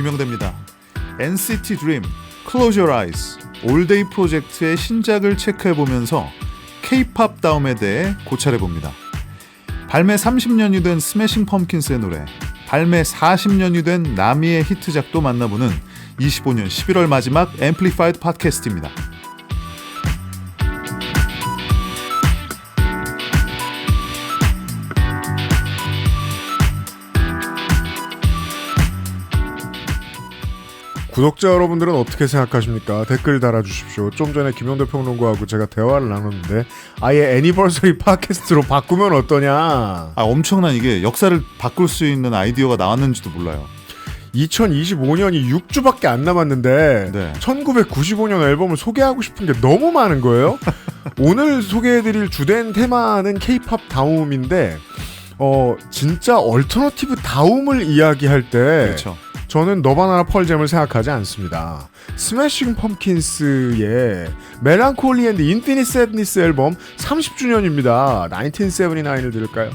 김영대입니다. NCT Dream, Close Your Eyes, All Day 프로젝트의 신작을 체크해보면서 K-POP 다움에 대해 고찰해봅니다. 발매 30년이 된 스매싱 펌킨스의 노래, 발매 40년이 된 나미의 히트작도 만나보는 25년 11월 마지막 앰플리파이드 팟캐스트입니다. 구독자 여러분들은 어떻게 생각하십니까? 댓글 달아주십시오. 좀 전에 김영대 평론가하고 제가 대화를 나눴는데 아예 애니버서리 팟캐스트로 바꾸면 어떠냐? 엄청난 이게 역사를 바꿀 수 있는 아이디어가 나왔는지도 몰라요. 2025년이 6주밖에 안 남았는데 네. 1995년 앨범을 소개하고 싶은 게 너무 많은 거예요. 오늘 소개해드릴 주된 테마는 K-POP 다움인데 진짜 얼터너티브 다움을 이야기할 때 그렇죠. 저는 너바나나 펄잼을 생각하지 않습니다. 스매싱 펌킨스의 멜랑콜리 앤드 인피니트 새드니스 앨범 30주년입니다. 1979을 들을까요?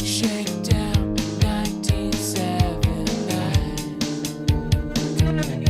Shakedown 1979.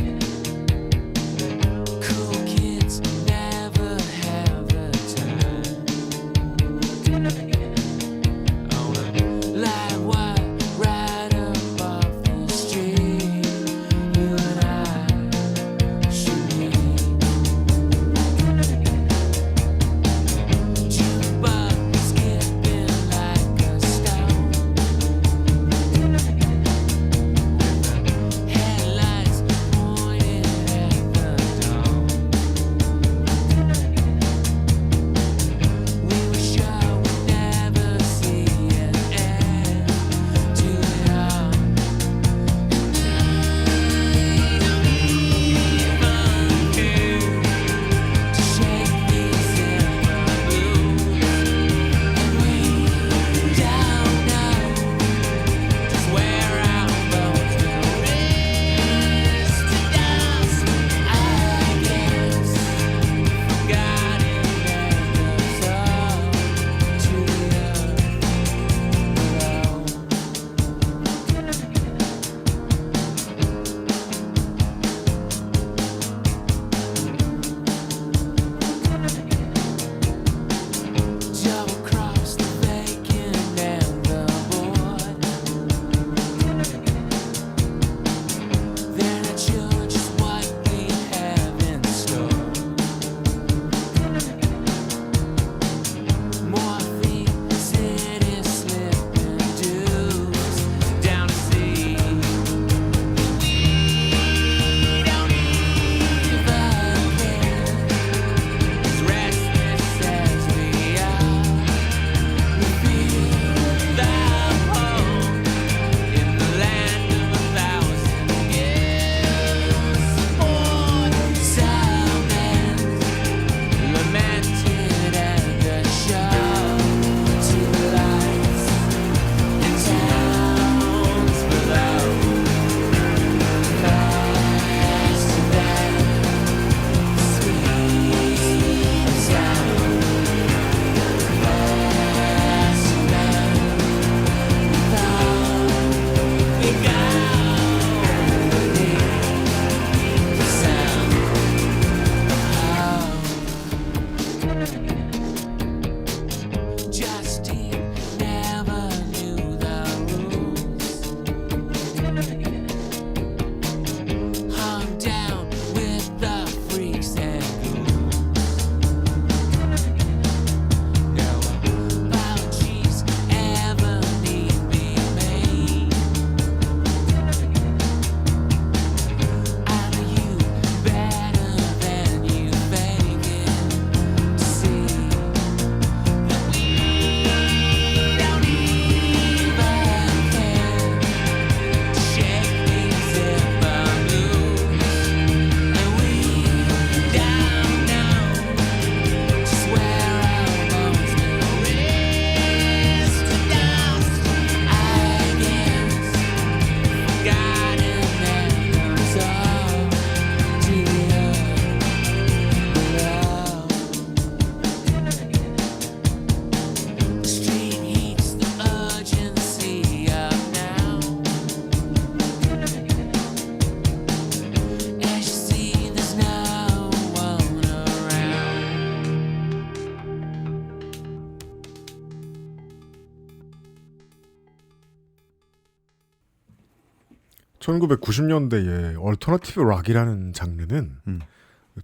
1990년대에 얼터너티브 락이라는 장르는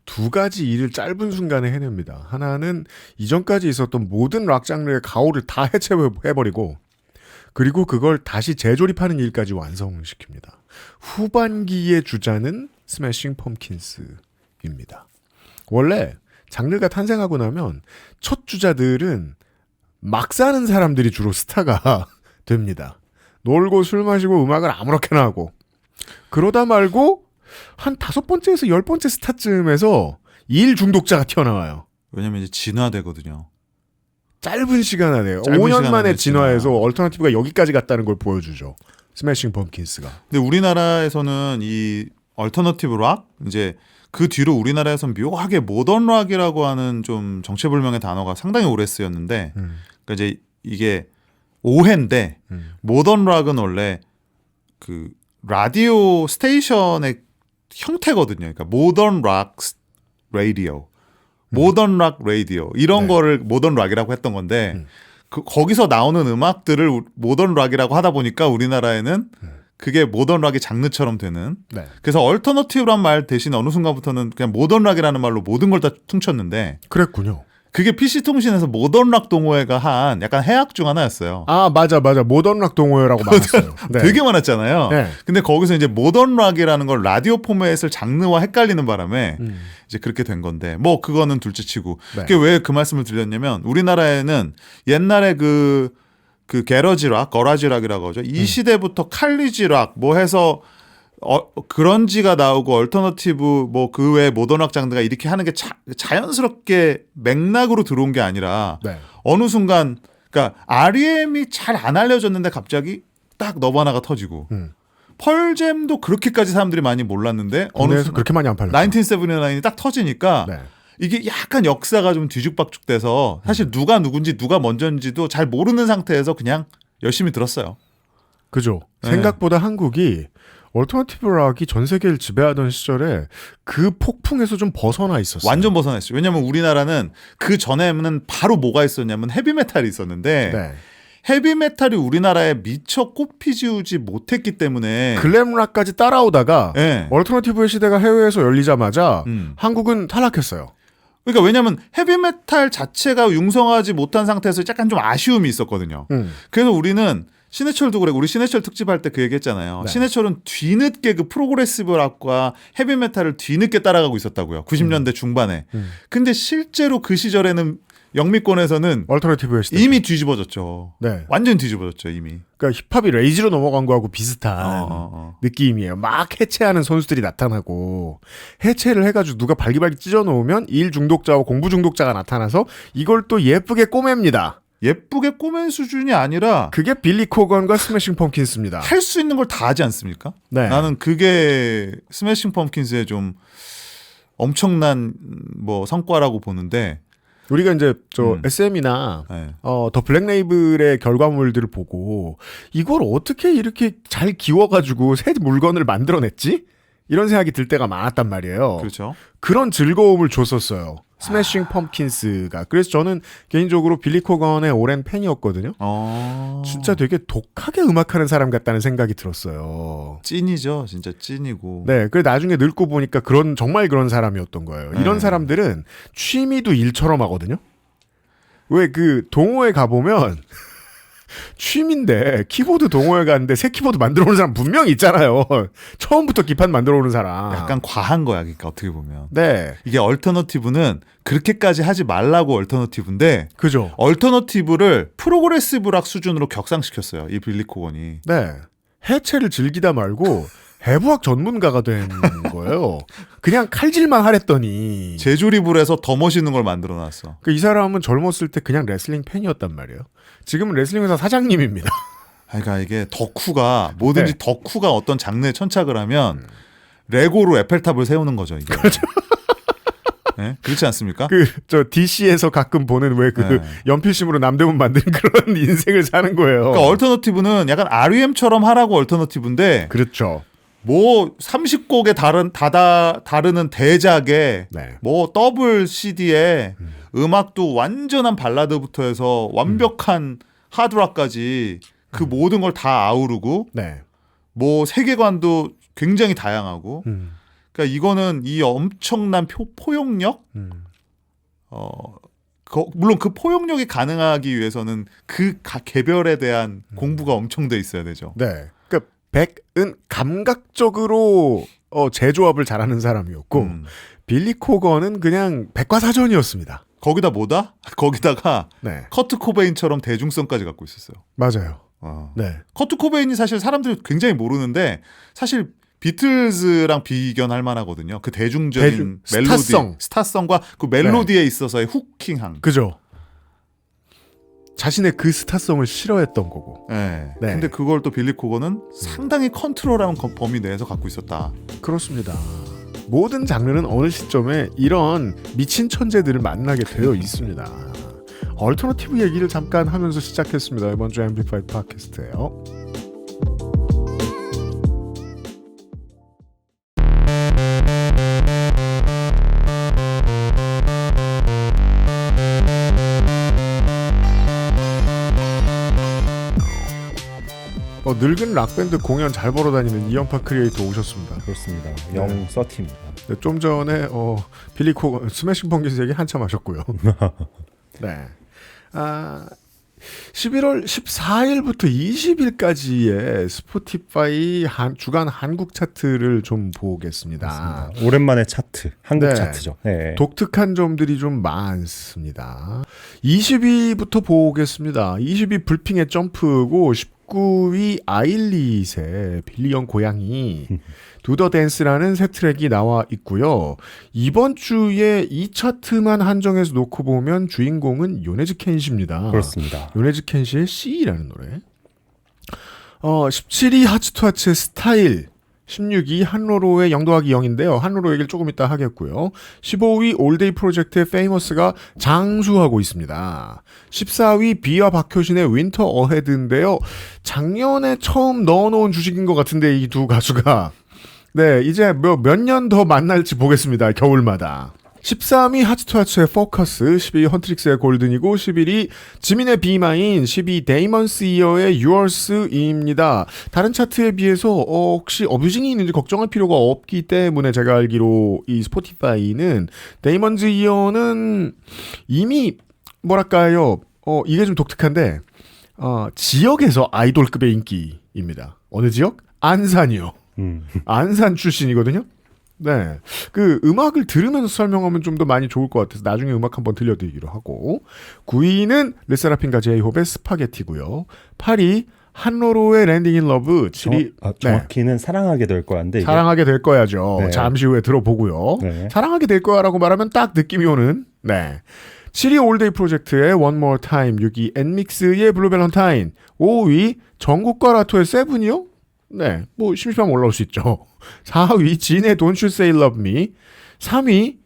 두 가지 일을 짧은 순간에 해냅니다. 하나는 이전까지 있었던 모든 락 장르의 가오를 다 해체해버리고 그리고 그걸 다시 재조립하는 일까지 완성시킵니다. 후반기의 주자는 스매싱 펌킨스입니다. 원래 장르가 탄생하고 나면 첫 주자들은 막 사는 사람들이 주로 스타가 됩니다. 놀고 술 마시고 음악을 아무렇게나 하고 그러다 말고 한 5번째에서 10번째 스타쯤에서 일 중독자가 튀어나와요. 왜냐면 이제 진화되거든요. 짧은 시간 안에 짧은 5년 시간 만에 안에 진화해서 진화해요. 얼터너티브가 여기까지 갔다는 걸 보여주죠. 스매싱 펌킨스가. 근데 우리나라에서는 이 얼터너티브 락 이제 그 뒤로 우리나라에서는 묘하게 모던 락이라고 하는 좀 정체불명의 단어가 상당히 오래 쓰였는데 그러니까 이제 이게 오해인데 모던 락은 원래 그 라디오 스테이션의 형태거든요. 그러니까 모던 락 라디오, 모던 락 라디오 이런 네. 거를 모던 락이라고 했던 건데 거기서 나오는 음악들을 모던 락이라고 하다 보니까 우리나라에는 그게 모던 락의 장르처럼 되는. 네. 그래서 얼터너티브란 말 대신 어느 순간부터는 그냥 모던 락이라는 말로 모든 걸 다 퉁쳤는데 그랬군요. 그게 PC통신에서 모던 락 동호회가 한 약간 해악 중 하나였어요. 아 맞아 모던 락 동호회라고 많았어요. 네. 되게 많았잖아요. 네. 근데 거기서 이제 모던 락이라는 걸 라디오 포맷을 장르와 헷갈리는 바람에 이제 그렇게 된 건데 뭐 그거는 둘째치고 네. 그게 왜 그 말씀을 드렸냐면 우리나라에는 옛날에 그 게러지 락, 거라지 락이라고 하죠. 이 시대부터 칼리지 락 뭐 해서 그런지가 나오고 얼터너티브 뭐 그 외 모던 락 장르가 이렇게 하는 게 자연스럽게 맥락으로 들어온 게 아니라 네. 어느 순간 그러니까 REM이 잘 안 알려졌는데 갑자기 딱 너바나가 터지고 펄잼도 그렇게까지 사람들이 많이 몰랐는데 어느 국내에서 순간 그렇게 많이 안 팔렸죠. 1979이 딱 터지니까 네. 이게 약간 역사가 좀 뒤죽박죽돼서 사실 누가 누군지 누가 먼저인지도 잘 모르는 상태에서 그냥 열심히 들었어요. 그죠. 네. 생각보다 한국이 얼터너티브 락이 전 세계를 지배하던 시절에 그 폭풍에서 좀 벗어나 있었어요. 완전 벗어났어요. 왜냐하면 우리나라는 그 전에는 바로 뭐가 있었냐면 헤비메탈이 있었는데 네. 헤비메탈이 우리나라에 미처 꽃피지우지 못했기 때문에 글램락까지 따라오다가 네. 얼터너티브의 시대가 해외에서 열리자마자 음. 한국은 탈락했어요. 그러니까 왜냐하면 헤비메탈 자체가 융성하지 못한 상태에서 약간 좀 아쉬움이 있었거든요. 그래서 우리는 신해철도 그래. 우리 신해철 특집할 때 그 얘기했잖아요. 네. 신해철은 뒤늦게 그 프로그레시브 락과 헤비메탈을 뒤늦게 따라가고 있었다고요. 90년대 중반에. 근데 실제로 그 시절에는 영미권에서는 얼터너티브의 시대. 이미 뒤집어졌죠. 네. 완전 뒤집어졌죠 이미. 그러니까 힙합이 레이지로 넘어간 거하고 비슷한 느낌이에요. 막 해체하는 선수들이 나타나고 해체를 해가지고 누가 발기발기 찢어놓으면 일 중독자와 공부 중독자가 나타나서 이걸 또 예쁘게 꼬맵니다. 예쁘게 꼬맨 수준이 아니라 그게 빌리 코건과 스매싱 펌킨스입니다. 할 수 있는 걸 다 하지 않습니까? 네. 나는 그게 스매싱 펌킨스의 좀 엄청난 뭐 성과라고 보는데 우리가 이제 저 SM이나 네. 더 블랙 레이블의 결과물들을 보고 이걸 어떻게 이렇게 잘 기워가지고 새 물건을 만들어냈지? 이런 생각이 들 때가 많았단 말이에요. 그렇죠. 그런 즐거움을 줬었어요. 스매싱 펌킨스가. 그래서 저는 개인적으로 빌리 코건의 오랜 팬이었거든요. 진짜 되게 독하게 음악하는 사람 같다는 생각이 들었어요. 찐이죠. 진짜 찐이고. 네, 그래 나중에 늙고 보니까 정말 그런 사람이었던 거예요. 이런 사람들은 취미도 일처럼 하거든요. 왜 그 동호회 가보면 취미인데 키보드 동호회 가는데 새 키보드 만들어 오는 사람 분명히 있잖아요. 처음부터 기판 만들어 오는 사람. 약간 과한 거야. 그러니까 어떻게 보면. 네. 이게 얼터너티브는 그렇게까지 하지 말라고 얼터너티브인데 그죠. 얼터너티브를 프로그레시브 락 수준으로 격상시켰어요. 이 빌리 코건이. 네. 해체를 즐기다 말고 해부학 전문가가 된 거예요. 그냥 칼질만 하랬더니. 재조립을 해서 더 멋있는 걸 만들어 놨어. 이 사람은 젊었을 때 그냥 레슬링 팬이었단 말이에요. 지금은 레슬링 회사 사장님입니다. 그러니까 이게 덕후가 뭐든지 네. 덕후가 어떤 장르에 천착을 하면 레고로 에펠탑을 세우는 거죠. 이게. 그렇죠. 네? 그렇지 않습니까? 저 DC에서 가끔 보는 왜 네. 연필심으로 남대문 만드는 그런 인생을 사는 거예요. 그러니까 얼터너티브는 약간 REM처럼 하라고 얼터너티브인데 그렇죠. 뭐 30곡에 다르는 대작에 네. 뭐 더블 CD에 음악도 완전한 발라드부터 해서 완벽한 하드락까지 그 모든 걸 다 아우르고 네. 뭐 세계관도 굉장히 다양하고 그러니까 이거는 이 엄청난 포용력 물론 그 포용력이 가능하기 위해서는 그 개별에 대한 공부가 엄청 돼 있어야 되죠. 네. 그러니까 백은 감각적으로 재조합을 잘하는 사람이었고 빌리 코건은 그냥 백과사전이었습니다. 거기다 뭐다? 거기다가 네. 커트 코베인처럼 대중성까지 갖고 있었어요. 맞아요. 네. 커트 코베인이 사실 사람들이 굉장히 모르는데 사실 비틀즈랑 비견할 만하거든요. 그 대중적인 멜로디, 스타성과 그 멜로디에 있어서의 후킹함. 그죠. 자신의 그 스타성을 싫어했던 거고. 네. 네. 근데 그걸 또 빌리 코건은 상당히 컨트롤하는 범위 내에서 갖고 있었다. 그렇습니다. 모든 장르는 어느 시점에 이런 미친 천재들을 만나게 되어 있습니다. 얼터너티브 얘기를 잠깐 하면서 시작했습니다. 이번 주 앰플리파이드 팟캐스트예요. 늙은 락밴드 공연 잘 보러 다니는 이연파 크리에이터 오셨습니다. 그렇습니다. 영 서티입니다. 네, 좀 전에 빌리 코건 스매싱 펑키스 얘기 한참 하셨고요. 네. 11월 14일부터 20일까지의 스포티파이 주간 한국 차트를 좀 보겠습니다. 그렇습니다. 오랜만에 차트, 한국 네. 차트죠. 네. 독특한 점들이 좀 많습니다. 20위부터 보겠습니다. 20위 불핑의 점프고 19위 아일릿의 빌리언 고양이 두더 댄스라는 새 트랙이 나와 있고요. 이번 주에 이 차트만 한정해서 놓고 보면 주인공은 요네즈 켄시입니다. 그렇습니다. 요네즈 켄시의 C라는 노래. 17위 하츠투하츠의 스타일. 16위 한로로의 0 더하기 0인데요. 한로로 얘기를 조금 이따 하겠고요. 15위 올데이 프로젝트의 페이머스가 장수하고 있습니다. 14위 비와 박효신의 윈터 어헤드인데요. 작년에 처음 넣어놓은 주식인 것 같은데 이 두 가수가 네 이제 몇 년 더 만날지 보겠습니다. 겨울마다. 13위 하츠투하츠의 포커스, 12위 헌트릭스의 골든이고 11위 지민의 비마인, 12위 데이먼스 이어의 유얼스입니다. 다른 차트에 비해서 혹시 어뷰징이 있는지 걱정할 필요가 없기 때문에 제가 알기로 이 스포티파이는 데이먼스 이어는 이미 뭐랄까요 이게 좀 독특한데 지역에서 아이돌급의 인기입니다. 어느 지역? 안산이요. 안산 출신이거든요. 네. 그 음악을 들으면서 설명하면 좀 더 많이 좋을 것 같아서 나중에 음악 한번 들려드리기로 하고 9위는 르세라핌과 제이홉의 스파게티고요. 8위 한로로의 랜딩 인 러브 7위 정확히는 사랑하게 될 거야인데 사랑하게 될 거야죠. 네. 잠시 후에 들어보고요. 네. 사랑하게 될 거야라고 말하면 딱 느낌이 오는 네. 7위 올데이 프로젝트의 One More Time 6위 엔믹스의 블루 밸런타인 5위 정국과 라토의 세븐이요? 네. 뭐 심심하면 올라올 수 있죠. 4위 진의 Don't You Say Love Me 3위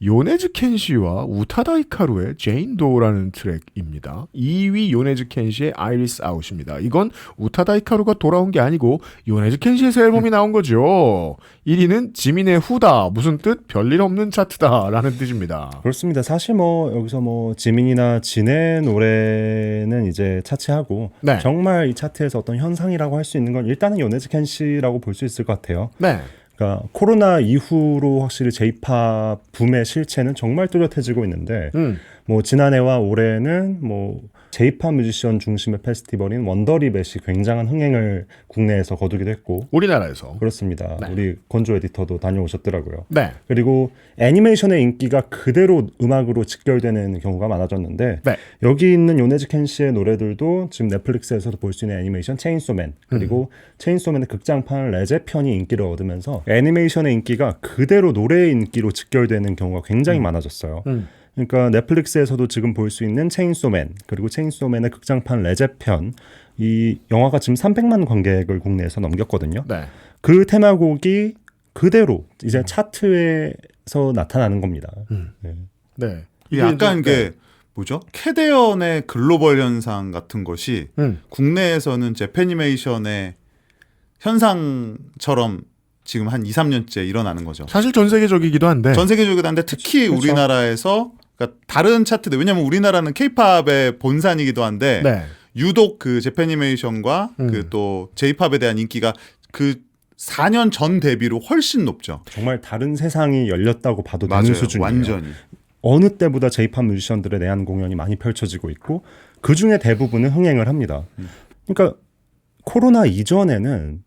요네즈 켄시와 우타다 히카루의 제인도라는 트랙입니다. 2위 요네즈 켄시의 아이리스 아웃입니다. 이건 우타다 히카루가 돌아온 게 아니고 요네즈 켄시의 새 앨범이 나온 거죠. 1위는 지민의 후다 무슨 뜻? 별일 없는 차트다 라는 뜻입니다. 그렇습니다. 사실 여기서 지민이나 진의 노래는 이제 차치하고 네. 정말 이 차트에서 어떤 현상이라고 할 수 있는 건 일단은 요네즈 켄시라고 볼 수 있을 것 같아요. 네. 그러니까 코로나 이후로 확실히 J-팝 붐의 실체는 정말 뚜렷해지고 있는데 지난해와 올해는 J-팝 뮤지션 중심의 페스티벌인 원더리벳이 굉장한 흥행을 국내에서 거두기도 했고 우리나라에서 그렇습니다. 네. 우리 건조 에디터도 다녀오셨더라고요. 네. 그리고 애니메이션의 인기가 그대로 음악으로 직결되는 경우가 많아졌는데 네. 여기 있는 요네즈 켄시의 노래들도 지금 넷플릭스에서도 볼 수 있는 애니메이션 체인소맨 그리고 체인소맨의 극장판 레제 편이 인기를 얻으면서 애니메이션의 인기가 그대로 노래의 인기로 직결되는 경우가 굉장히 많아졌어요. 그러니까 넷플릭스에서도 지금 볼 수 있는 체인소맨 그리고 체인소맨의 극장판 레제편 이 영화가 지금 300만 관객을 국내에서 넘겼거든요. 네. 그 테마곡이 그대로 이제 차트에서 나타나는 겁니다. 네. 네. 이게 약간 이게 뭐죠? 캐대언의 글로벌 현상 같은 것이 국내에서는 재패니메이션의 현상처럼 지금 한 2, 3년째 일어나는 거죠. 사실 전 세계적이기도 한데 전 세계적이기도 한데 특히 그렇죠. 우리나라에서 그러니까 다른 차트들 왜냐하면 우리나라는 K-팝의 본산이기도 한데 네. 유독 그 재패니메이션과 그 또 J-팝에 대한 인기가 그 4년 전 대비로 훨씬 높죠. 정말 다른 세상이 열렸다고 봐도 되는 맞아요. 수준이에요. 완전히. 어느 때보다 J-팝 뮤지션들의 내한 공연이 많이 펼쳐지고 있고 그 중에 대부분은 흥행을 합니다. 그러니까 코로나 이전에는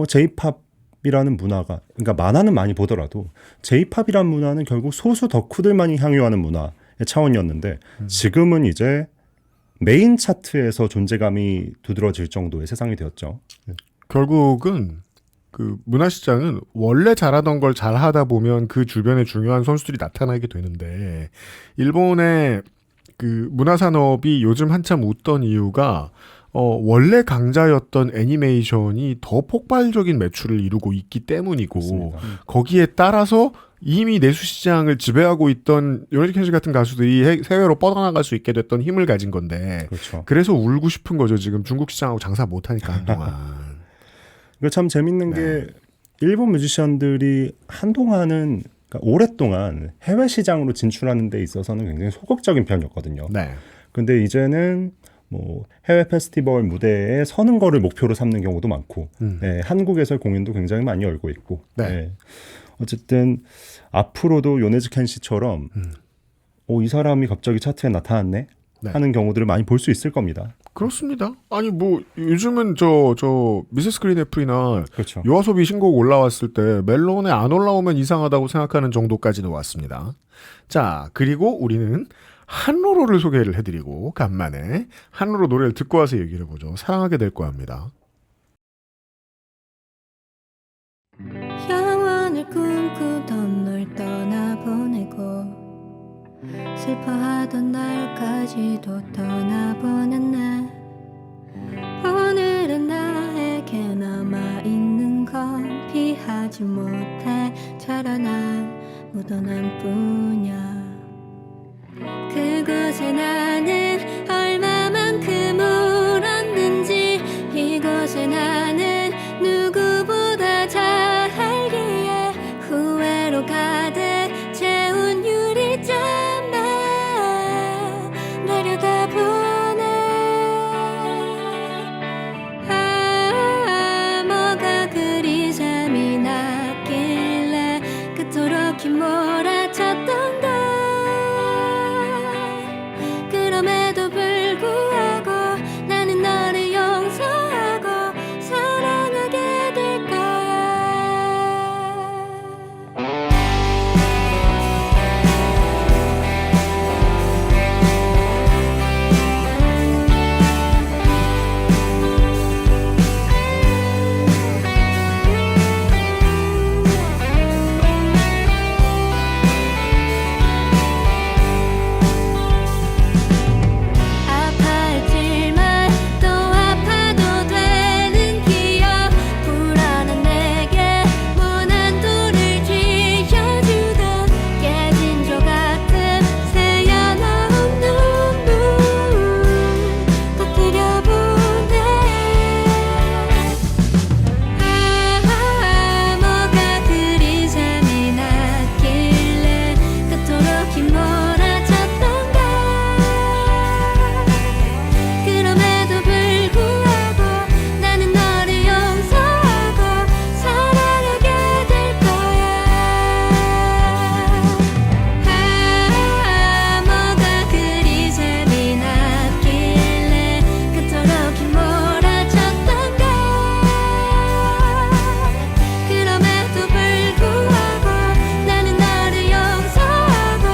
J-팝이라는 문화가 그러니까 만화는 많이 보더라도 J-팝이라는 문화는 결국 소수 덕후들만이 향유하는 문화의 차원이었는데 지금은 이제 메인 차트에서 존재감이 두드러질 정도의 세상이 되었죠. 결국은 그 문화시장은 원래 잘하던 걸 잘하다 보면 그 주변에 중요한 선수들이 나타나게 되는데 일본의 그 문화산업이 요즘 한참 웃던 이유가 원래 강자였던 애니메이션이 더 폭발적인 매출을 이루고 있기 때문이고 그렇습니다. 거기에 따라서 이미 내수 시장을 지배하고 있던 요네즈켄시 같은 가수들이 해외로 뻗어나갈 수 있게 됐던 힘을 가진 건데 그렇죠. 그래서 울고 싶은 거죠. 지금 중국 시장하고 장사 못하니까 한동안. 이거 참 재밌는 게 일본 뮤지션들이 한동안은 그러니까 오랫동안 해외 시장으로 진출하는 데 있어서는 굉장히 소극적인 편이었거든요. 네. 근데 이제는 뭐 해외 페스티벌 무대에 서는 거를 목표로 삼는 경우도 많고 네, 한국에서 공연도 굉장히 많이 열고 있고 네. 네. 어쨌든 앞으로도 요네즈 켄시처럼 이 사람이 갑자기 차트에 나타났네 네. 하는 경우들을 많이 볼 수 있을 겁니다. 그렇습니다. 아니 뭐 요즘은 저 미세스 그린 애플이나 그렇죠. 요아소비 신곡 올라왔을 때 멜론에 안 올라오면 이상하다고 생각하는 정도까지는 왔습니다. 자, 그리고 우리는 한로로를 소개를 해드리고 간만에 한로로 노래를 듣고 와서 얘기를 해보죠. 사랑하게 될 거야 합니다. 영원을 꿈꾸던 널 떠나보내고 슬퍼하던 날까지도 떠나보낸 날 오늘은 나에게 남아있는 건 피하지 못해 자라난 묻어난 뿐이야. 그곳에 나는 얼마만큼 울었는지 이곳에 나는 누구보다 잘 알기에 후회로 가득 채운 유리잔만 내려다보네. 뭐가 그리 재미났길래 그토록 휘몰아쳤던가. 그럼에도 불구하고 나는 너를 용서하고 사랑하게 될 거야. 아파했지만 또 아파도 되는 기억 불안한 내게 무난도를 쥐어주던 깨진 조각들 새어나온 눈물 터뜨려보네. 뭐가 그리 재미났길래 그토록 휘몰아쳤던가. 그럼에도 불구하고 나는 너를 용서하고 사랑하게 될 거야. 뭐가 그리 재미났길래 그토록 휘몰아쳤던가. 그럼에도 불구하고 나는 너를 용서하고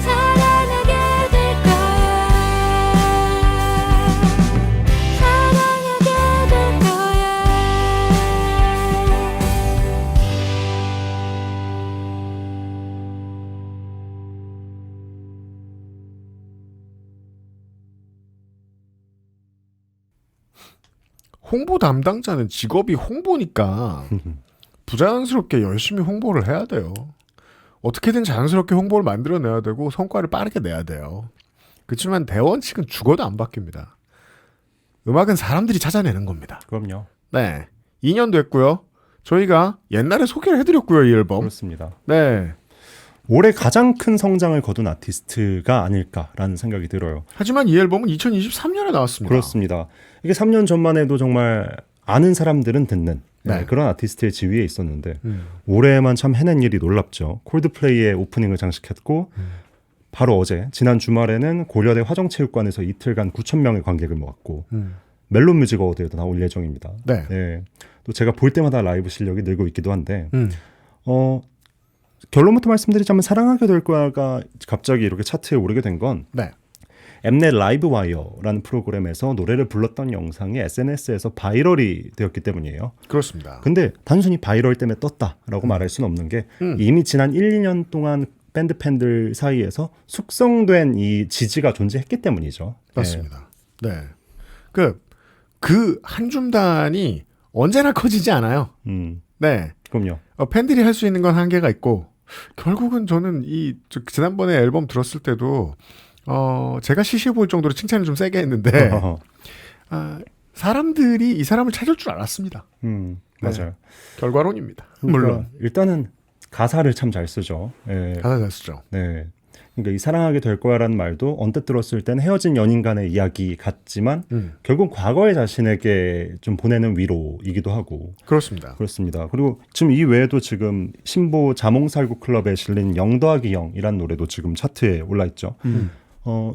사랑하게 될 거야. 사랑하게 될 거야. 홍보 담당자는 직업이 홍보니까 부자연스럽게 열심히 홍보를 해야 돼요. 어떻게든 자연스럽게 홍보를 만들어내야 되고 성과를 빠르게 내야 돼요. 그렇지만 대원칙은 죽어도 안 바뀝니다. 음악은 사람들이 찾아내는 겁니다. 그럼요. 네, 2년 됐고요. 저희가 옛날에 소개를 해드렸고요. 이 앨범. 그렇습니다. 네. 올해 가장 큰 성장을 거둔 아티스트가 아닐까라는 생각이 들어요. 하지만 이 앨범은 2023년에 나왔습니다. 그렇습니다. 이게 3년 전만 해도 정말 아는 사람들은 듣는 네. 그런 아티스트의 지위에 있었는데 올해만 참 해낸 일이 놀랍죠. 콜드플레이의 오프닝을 장식했고 바로 어제 지난 주말에는 고려대 화정체육관에서 이틀간 9,000명의 관객을 모았고 멜론 뮤직 어워드에도 나올 예정입니다. 네. 또 제가 볼 때마다 라이브 실력이 늘고 있기도 한데 결론부터 말씀드리자면 사랑하게 될 거야가 갑자기 이렇게 차트에 오르게 된 건 네. 엠넷 라이브 와이어라는 프로그램에서 노래를 불렀던 영상이 SNS에서 바이럴이 되었기 때문이에요. 그렇습니다. 근데 단순히 바이럴 때문에 떴다라고 말할 수는 없는 게 이미 지난 1, 2년 동안 밴드 팬들 사이에서 숙성된 이 지지가 존재했기 때문이죠. 맞습니다. 네. 그 한 줌단이 언제나 커지지 않아요. 네. 그럼요. 팬들이 할 수 있는 건 한계가 있고 결국은 저는 지난번에 앨범 들었을 때도 제가 시시해 보일 정도로 칭찬을 좀 세게 했는데 사람들이 이 사람을 찾을 줄 알았습니다. 맞아요. 결과론입니다. 그러니까 물론 일단은 가사를 참 잘 쓰죠. 가사 잘 쓰죠. 네. 그러니까 이 사랑하게 될 거야라는 말도 언뜻 들었을 땐 헤어진 연인 간의 이야기 같지만 결국 과거의 자신에게 좀 보내는 위로이기도 하고 그렇습니다. 그렇습니다. 그리고 지금 이 외에도 지금 신보 자몽살구 클럽에 실린 0 더하기 0이라는 노래도 지금 차트에 올라 있죠.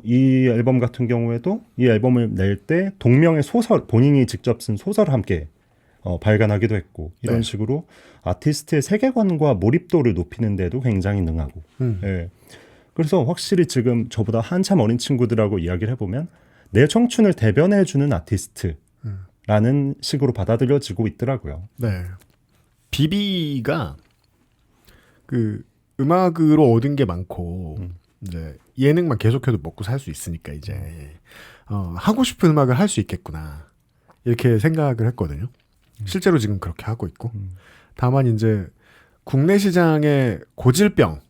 이 앨범 같은 경우에도 이 앨범을 낼 때 동명의 소설, 본인이 직접 쓴 소설을 함께 발간하기도 했고 이런 네. 식으로 아티스트의 세계관과 몰입도를 높이는 데도 굉장히 능하고 예. 그래서 확실히 지금 저보다 한참 어린 친구들하고 이야기를 해보면 내 청춘을 대변해주는 아티스트라는 식으로 받아들여지고 있더라고요. 네. 비비가 그 음악으로 얻은 게 많고 이제 예능만 계속해도 먹고 살 수 있으니까 이제 하고 싶은 음악을 할 수 있겠구나 이렇게 생각을 했거든요. 실제로 지금 그렇게 하고 있고 다만 이제 국내 시장의 고질병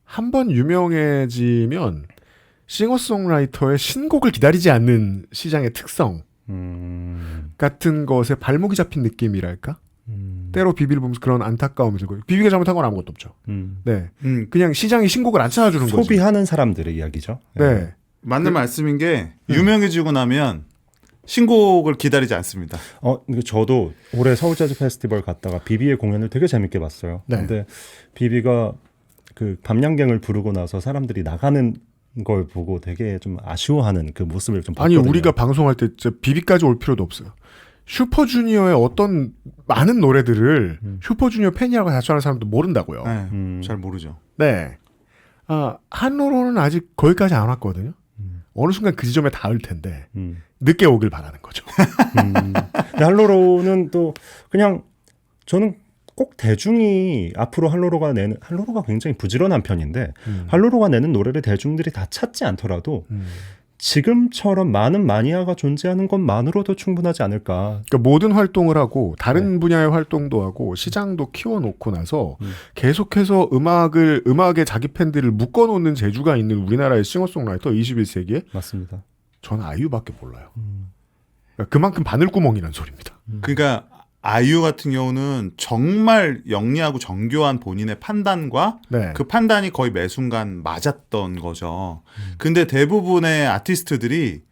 한 번 유명해지면 싱어송라이터의 신곡을 기다리지 않는 시장의 특성 같은 것에 발목이 잡힌 느낌이랄까? 때로 비비를 보면서 그런 안타까움이 들고 비비가 잘못한 건 아무것도 없죠. 네, 그냥 시장이 신곡을 안 찾아주는 거죠. 소비하는 사람들의 이야기죠. 네, 맞는 말씀인 게 유명해지고 나면 신곡을 기다리지 않습니다. 근데 저도 올해 서울 재즈 페스티벌 갔다가 비비의 공연을 되게 재밌게 봤어요. 네. 근데 비비가 그 밤양갱을 부르고 나서 사람들이 나가는 걸 보고 되게 좀 아쉬워하는 그 모습을 좀 아니 봤거든요. 우리가 방송할 때 진짜 비비까지 올 필요도 없어요. 슈퍼주니어의 어떤 많은 노래들을 슈퍼주니어 팬이라고 자처하는 사람도 모른다고요. 네, 잘 모르죠. 네. 한로로는 아직 거기까지 안 왔거든요. 어느 순간 그 지점에 닿을 텐데 늦게 오길 바라는 거죠. 근데 할로로는 또 그냥 저는 꼭 대중이 앞으로 할로로가 굉장히 부지런한 편인데 할로로가 내는 노래를 대중들이 다 찾지 않더라도 지금처럼 많은 마니아가 존재하는 것만으로도 충분하지 않을까. 그러니까 모든 활동을 하고 다른 분야의 활동도 하고 시장도 키워놓고 나서 계속해서 음악의 자기 팬들을 묶어놓는 재주가 있는 우리나라의 싱어송라이터 21세기에 맞습니다. 저는 아이유밖에 몰라요. 그러니까 그만큼 바늘구멍이란 소리입니다. 그러니까 아이유 같은 경우는 정말 영리하고 정교한 본인의 판단과 네. 그 판단이 거의 매 순간 맞았던 거죠. 근데 대부분의 아티스트들이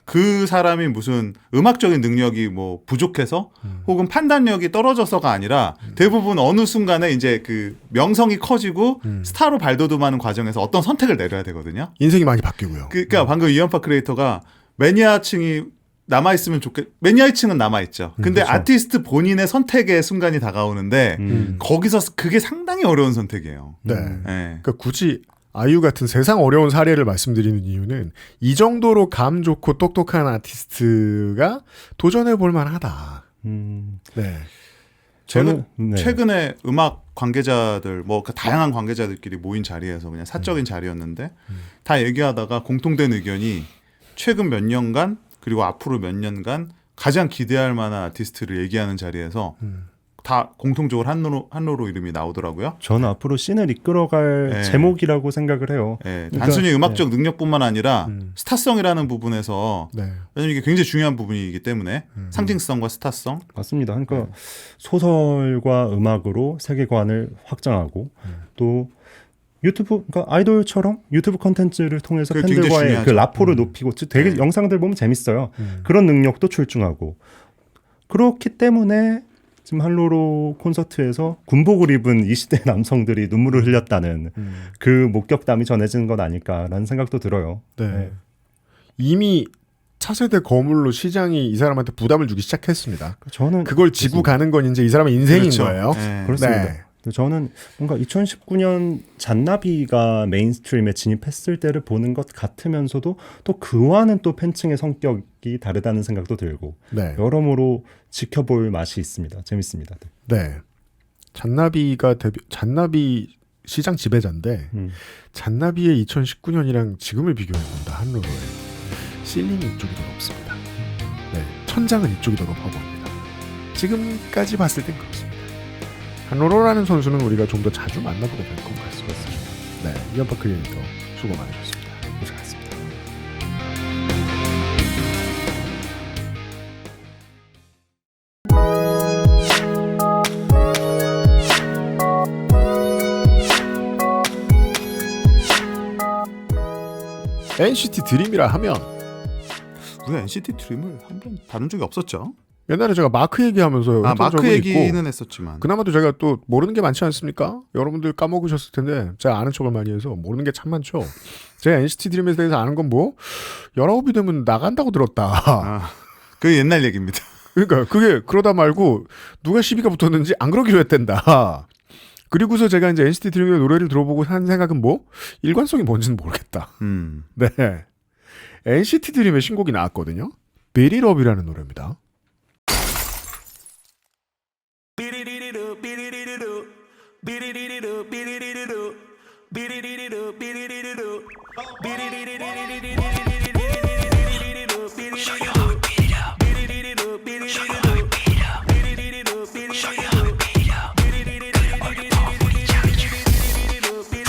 그 사람이 무슨 음악적인 능력이 뭐 부족해서 혹은 판단력이 떨어져서가 아니라 대부분 어느 순간에 이제 그 명성이 커지고 스타로 발돋움하는 과정에서 어떤 선택을 내려야 되거든요. 인생이 많이 바뀌고요. 그러니까 방금 이연파 크리에이터가 매니아층이 남아있으면 매니아층은 남아있죠. 근데 그렇죠. 아티스트 본인의 선택의 순간이 다가오는데 거기서 그게 상당히 어려운 선택이에요. 네. 네. 그러니까 굳이 아이유 같은 세상 어려운 사례를 말씀드리는 이유는 이 정도로 감 좋고 똑똑한 아티스트가 도전해 볼 만하다. 네. 최근에 음악 관계자들 그 다양한 관계자들끼리 모인 자리에서 그냥 사적인 자리였는데 다 얘기하다가 공통된 의견이 최근 몇 년간 그리고 앞으로 몇 년간 가장 기대할 만한 아티스트를 얘기하는 자리에서 다 공통적으로 한로로 이름이 나오더라고요. 저는 앞으로 씬을 이끌어갈 네. 제목이라고 생각을 해요. 네, 그러니까, 단순히 음악적 능력뿐만 아니라 스타성이라는 부분에서 네. 왜냐면 이게 굉장히 중요한 부분이기 때문에 상징성과 스타성. 맞습니다. 그러니까 소설과 음악으로 세계관을 확장하고 또 유튜브, 그러니까 아이돌처럼 유튜브 콘텐츠를 통해서 그게 굉장히 팬들과의 중요하죠. 그 라포를 높이고 되게 네. 영상들 보면 재밌어요. 그런 능력도 출중하고 그렇기 때문에 지금 할로로 콘서트에서 군복을 입은 20대 남성들이 눈물을 흘렸다는 그 목격담이 전해지는 건 아닐까라는 생각도 들어요. 네. 네. 이미 차세대 거물로 시장이 이 사람한테 부담을 주기 시작했습니다. 저는 그걸 지고 가는 건 이제 이 사람의 인생인 그렇죠. 거예요. 네. 그렇습니다. 네. 저는 뭔가 2019년 잔나비가 메인스트림에 진입했을 때를 보는 것 같으면서도 또 그와는 또 팬층의 성격이 다르다는 생각도 들고 네. 여러모로 지켜볼 맛이 있습니다. 재밌습니다. 네. 잔나비 시장 지배자인데 잔나비의 2019년이랑 지금을 비교해본다 한로로에 실링이 이쪽이 더 높습니다. 네. 천장은 이쪽이 더 높아 보입니다. 지금까지 봤을 땐 그렇습니다. 한로로라는 선수는 우리가 좀 더 자주 만나보게 될 것 같습니다. 네. 이연파 클리니터 수고 많으셨습니다. 고생하셨습니다. NCT 드림이라 하면 우리가 NCT 드림을 한번 다룬 적이 없었죠. 옛날에 제가 마크 얘기하면서 했던 마크 적은 얘기는 있고 했었지만 그나마도 제가 또 모르는 게 많지 않습니까? 여러분들 까먹으셨을 텐데 제가 아는 척을 많이 해서 모르는 게 참 많죠. 제가 NCT 드림에 대해서 아는 건 뭐 19이 되면 나간다고 들었다. 그 옛날 얘기입니다. 그러니까 그게 그러다 말고 누가 시비가 붙었는지 안 그러기로 했댄다. 그리고서 제가 이제 NCT 드림의 노래를 들어보고 한 생각은 뭐 일관성이 뭔지는 모르겠다. 네, NCT 드림의 신곡이 나왔거든요. Beat It Up이라는 노래입니다.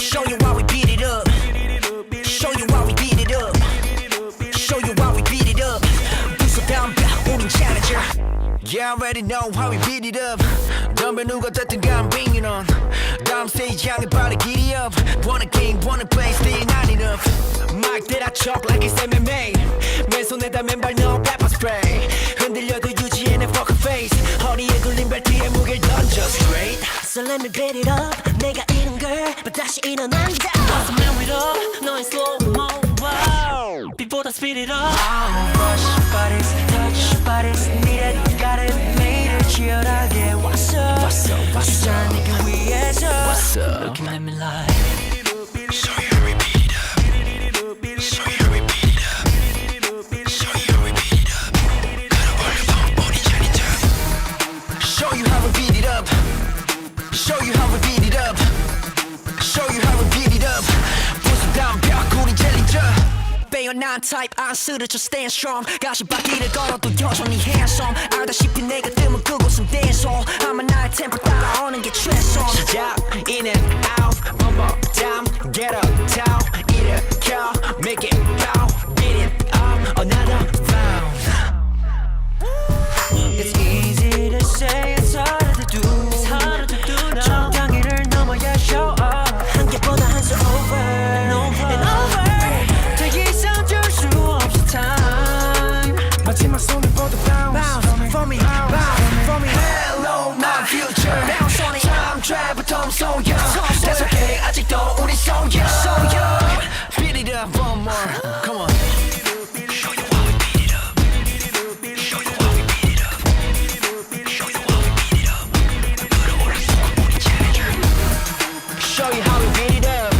Show you how we beat it up. Show you how we beat it up. Show you how we beat it up. 부서담배 우린 challenger. Yeah, I already know how we beat it up. 덤벼 누가 됐든 간 bring it on. 다음 stage 향해 빨리 giddy up. Wanna game, wanna play, still not enough. Mic that I chop like it's MMA. 맨손에다 맨발 넣어 pepper spray. 흔들려도 유지해내 poker face. 허리에 둘린 벨트에 무게를 던져 straight. So let me beat it up. 내가 이런 걸 다시 일어난다. What's the man with up? 너의 slow mo. Wow. Before I speed it up. Rush bodies, touch bodies. Need it, got it, made it. 치열하게 왔어. 주자 네가 위에서. Looking at me like. Show you how we beat it up. Show you how we beat it up. Show you how we beat it up. 끌어올려 우리 챌린저. Show you how we beat it up. Show you how we beat it up. Show you how we beat it up. 부수담 벽 우린 챌린저. 빼어난 타입 안 쓰러져 stand strong. 가시밭길을 걸어도 여전히 handsome. 알다시피 내가 뜨면 그곳은 dance hall. 아마 나의 템포 따라오는 게 최선. 시작 in and out one more time. Get up down 일으켜 make it count. Beat it up another round. It's easy to say it's harder to do. It's harder to do now. 정강이를 넘어야 show up. 한 개보다 한 수 over and over. 더 이상 줄 수 없어 time. 마지막 손을 뻗어 bounce for me, bounce for me. Hello my future. Bounce on it. Time travel tom so young. That's okay. 아직도 우리 so young. So young. Beat it up one more. Come on. Show you how we beat it up. Show you how we beat it up. Show you how we beat it up. 끌어올려 우리 challenger. Show you how we beat it up.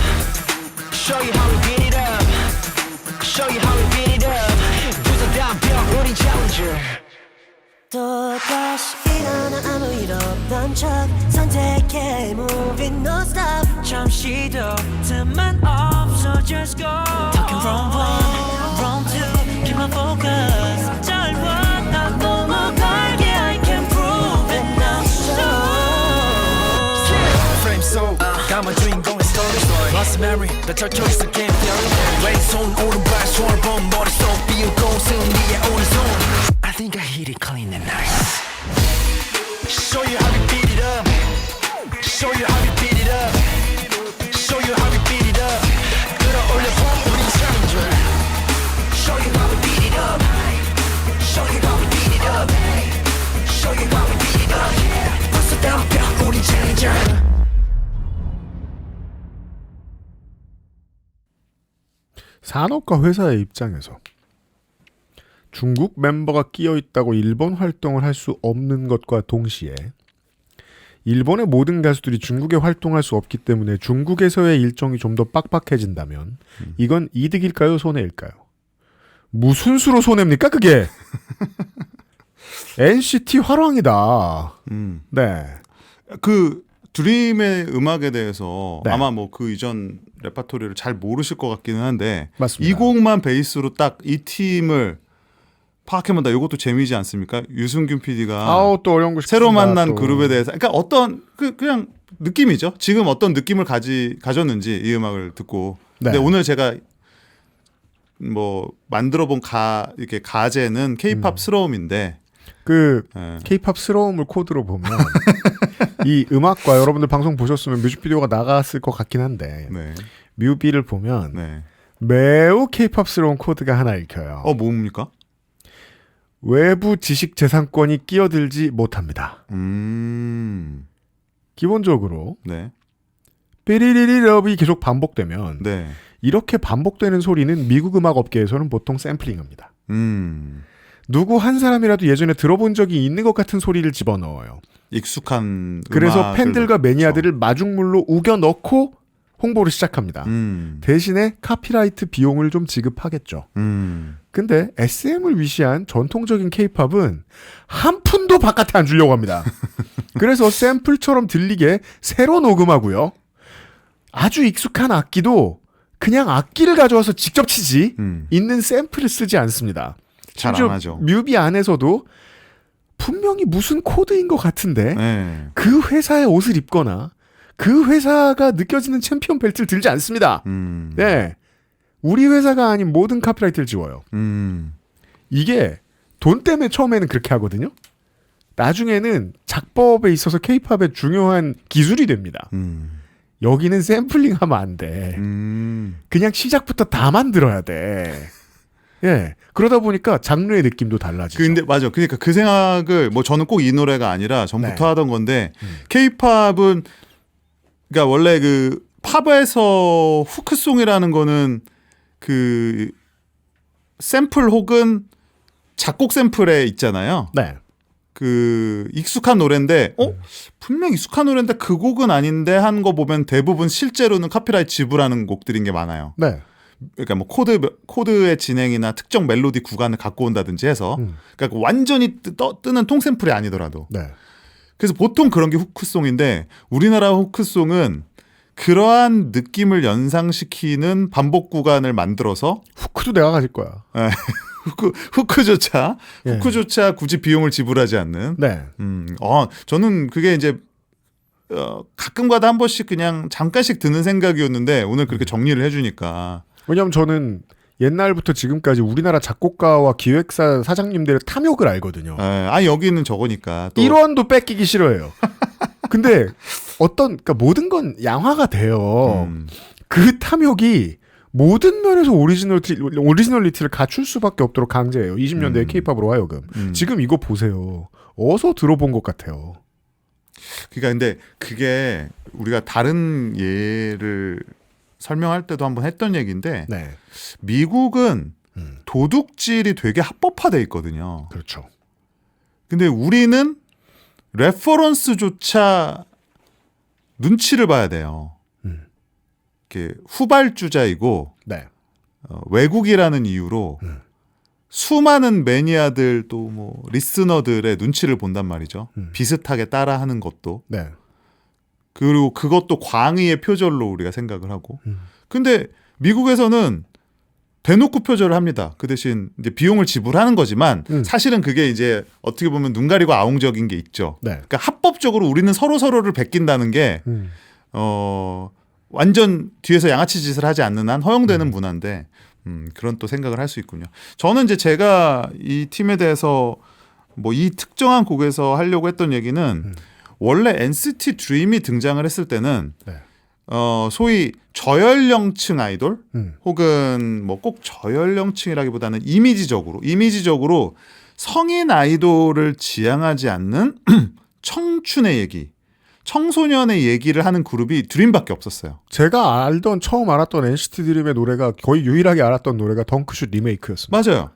Show you how we beat it up. Show you how we beat it up. 부서담 벽 우린 challenger. 또 다시 일어나 아무 일 없던 척 선택해 moving non stop. 잠시도 틈만 없어 just go. Talking wrong one, wrong two. Keep my focus. 짧아 나 넘어갈게 I can prove it now. Frame so 감은 주인공의 story. Lost memory 나 절켜 있어 game theory. 왼손 오른발 손을 본 머릿속 비우고 승리의 오른손. I think I hit it clean and nice. Show you how we beat it up. Show you how we beat it up. Show you how we beat it up. 끌어올려 우린 challenger. Show you how we beat it up. Show you how we beat it up. 산업과 회사의 입장에서 중국 멤버가 끼어 있다고 일본 활동을 할 수 없는 것과 동시에 일본의 모든 가수들이 중국에 활동할 수 없기 때문에 중국에서의 일정이 좀 더 빡빡해진다면 이건 이득일까요? 손해일까요? 무슨 수로 손해입니까? 그게 NCT 화랑이다. 네. 그 드림의 음악에 대해서 네. 아마 뭐 그 이전 레파토리를 잘 모르실 것 같기는 한데 맞습니다. 이 곡만 베이스로 딱 이 팀을 파악해본다. 이것도 재미지 않습니까? 유승균 PD가 아우 또 어려운 거 새로 싶습니다, 만난 또. 그룹에 대해서 그러니까 어떤 그냥 느낌이죠. 지금 어떤 느낌을 가졌는지 이 음악을 듣고. 네. 근데 오늘 제가 뭐 만들어본 이렇게 가제는 K-팝스러움인데 그 예. K-팝스러움을 코드로 보면 이 음악과 여러분들 방송 보셨으면 뮤직비디오가 나갔을 것 같긴 한데 네. 뮤비를 보면 네. 매우 K-팝스러운 코드가 하나 읽혀요. 뭡니까? 외부 지식 재산권이 끼어들지 못합니다. 기본적으로 네. 삐리리리럽이 계속 반복되면 네. 이렇게 반복되는 소리는 미국 음악 업계에서는 보통 샘플링합니다. 누구 한 사람이라도 예전에 들어본 적이 있는 것 같은 소리를 집어넣어요. 익숙한 그래서 음악을 팬들과 넣죠. 매니아들을 마중물로 우겨 넣고 홍보를 시작합니다. 대신에 카피라이트 비용을 좀 지급하겠죠. 근데 SM을 위시한 전통적인 K-팝은 한 푼도 바깥에 안 주려고 합니다. 그래서 샘플처럼 들리게 새로 녹음하고요. 아주 익숙한 악기도 그냥 악기를 가져와서 직접 치지 있는 샘플을 쓰지 않습니다. 잘 안 심지어 하죠. 뮤비 안에서도 분명히 무슨 코드인 것 같은데 네. 그 회사의 옷을 입거나 그 회사가 느껴지는 챔피언 벨트를 들지 않습니다. 네. 우리 회사가 아닌 모든 카피라이트를 지워요. 이게 돈 때문에 처음에는 그렇게 하거든요. 나중에는 작법에 있어서 K-팝의 중요한 기술이 됩니다. 여기는 샘플링 하면 안 돼. 그냥 시작부터 다 만들어야 돼. 예. 그러다 보니까 장르의 느낌도 달라지죠. 근데 맞아. 그러니까 그 생각을 뭐 저는 꼭 이 노래가 아니라 전부터 네. 하던 건데 K-팝은 그러니까 원래 그 팝에서 후크송이라는 거는 그 샘플 혹은 작곡 샘플에 있잖아요. 네. 그 익숙한 노래인데 분명 익숙한 노래인데 그 곡은 아닌데 한 거 보면 대부분 실제로는 카피라이트 지불하는 곡들인 게 많아요. 네. 그러니까 뭐 코드의 진행이나 특정 멜로디 구간을 갖고 온다든지 해서 그러니까 완전히 뜨는 통 샘플이 아니더라도 네. 그래서 보통 그런 게 후크송인데 우리나라 후크송은 그러한 느낌을 연상시키는 반복 구간을 만들어서 후크도 내가 가질 거야. 후크조차 예. 굳이 비용을 지불하지 않는. 네. 저는 그게 이제 가끔가다 한 번씩 그냥 잠깐씩 드는 생각이었는데 오늘 그렇게 정리를 해주니까. 왜냐하면 저는 옛날부터 지금까지 우리나라 작곡가와 기획사 사장님들의 탐욕을 알거든요. 여기는 저거니까. 또 1원도 뺏기기 싫어해요. 근데 그러니까 모든 건 양화가 돼요. 그 탐욕이 모든 면에서 오리지널리티를 갖출 수밖에 없도록 강제해요. 20년대의 K-팝으로 하여금. 지금 이거 보세요. 어서 들어본 것 같아요. 그러니까 근데 그게 우리가 다른 예를 설명할 때도 한번 했던 얘기인데 네. 미국은 도둑질이 되게 합법화돼 있거든요. 그렇죠. 근데 우리는 레퍼런스조차 눈치를 봐야 돼요. 이렇게 후발주자이고 네. 외국이라는 이유로 수많은 매니아들 또 뭐 리스너들의 눈치를 본단 말이죠. 비슷하게 따라하는 것도. 네. 그리고 그것도 광의의 표절로 우리가 생각을 하고. 근데 미국에서는 대놓고 표절을 합니다. 그 대신 이제 비용을 지불하는 거지만 사실은 그게 이제 어떻게 보면 눈 가리고 아웅적인 게 있죠. 네. 그러니까 합법적으로 우리는 서로를 베낀다는 게 완전 뒤에서 양아치 짓을 하지 않는 한 허용되는 문화인데 그런 또 생각을 할 수 있군요. 저는 이제 제가 이 팀에 대해서 뭐 이 특정한 곡에서 하려고 했던 얘기는 원래 NCT DREAM이 등장을 했을 때는 네. 소위 저연령층 아이돌 혹은 뭐 꼭 저연령층이라기보다는 이미지적으로 성인 아이돌을 지향하지 않는 청춘의 얘기, 청소년의 얘기를 하는 그룹이 드림밖에 없었어요. 제가 처음 알았던 NCT 드림의 노래가 거의 유일하게 알았던 노래가 덩크슛 리메이크였습니다. 맞아요.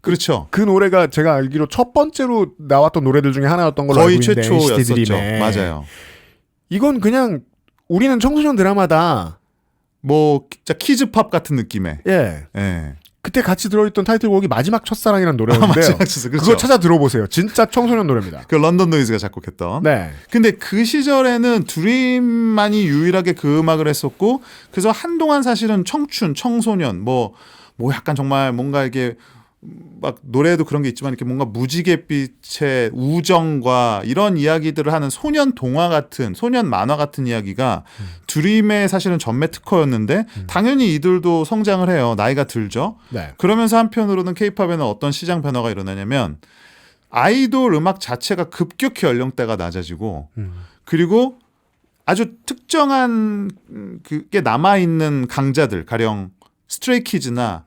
그렇죠. 그 노래가 제가 알기로 첫 번째로 나왔던 노래들 중에 하나였던 걸로 알고 거의 있는데 NCT 최초였었죠. 드림의. 맞아요. 이건 그냥 우리는 청소년 드라마다. 뭐 진짜 키즈팝 같은 느낌의. 예. 예. 그때 같이 들어있던 타이틀곡이 마지막 첫사랑이라는 노래였는데요. 마지막 첫사랑, 그렇죠. 그거 찾아 들어보세요. 진짜 청소년 노래입니다. 그 런던 노이즈가 작곡했던. 네. 근데 그 시절에는 드림만이 유일하게 그 음악을 했었고, 그래서 한동안 사실은 청춘, 청소년, 뭐 약간 정말 뭔가 이게 막 노래에도 그런 게 있지만 이렇게 뭔가 무지갯빛의 우정과 이런 이야기들을 하는 소년 동화 같은, 소년 만화 같은 이야기가 드림의 사실은 전매 특허였는데 당연히 이들도 성장을 해요. 나이가 들죠. 네. 그러면서 한편으로는 케이팝에는 어떤 시장 변화가 일어나냐면 아이돌 음악 자체가 급격히 연령대가 낮아지고 그리고 아주 특정한 그게 남아있는 강자들, 가령 스트레이키즈나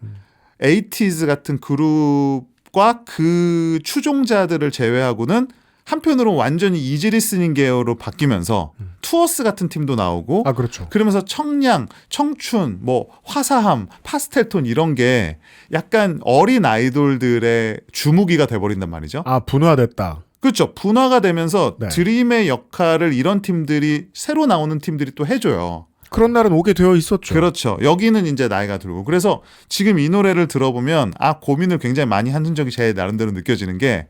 에이티즈 같은 그룹과 그 추종자들을 제외하고는 한편으로 완전히 이지 리스닝 계열로 바뀌면서 투어스 같은 팀도 나오고 아, 그렇죠. 그러면서 청량, 청춘, 뭐 화사함, 파스텔톤 이런 게 약간 어린 아이돌들의 주무기가 돼버린단 말이죠. 아, 분화됐다. 그렇죠. 분화가 되면서 네. 드림의 역할을 이런 팀들이 새로 나오는 팀들이 또 해줘요. 그런 날은 오게 되어 있었죠. 그렇죠. 여기는 이제 나이가 들고 그래서 지금 이 노래를 들어보면 고민을 굉장히 많이 한 흔적이 제 나름대로 느껴지는 게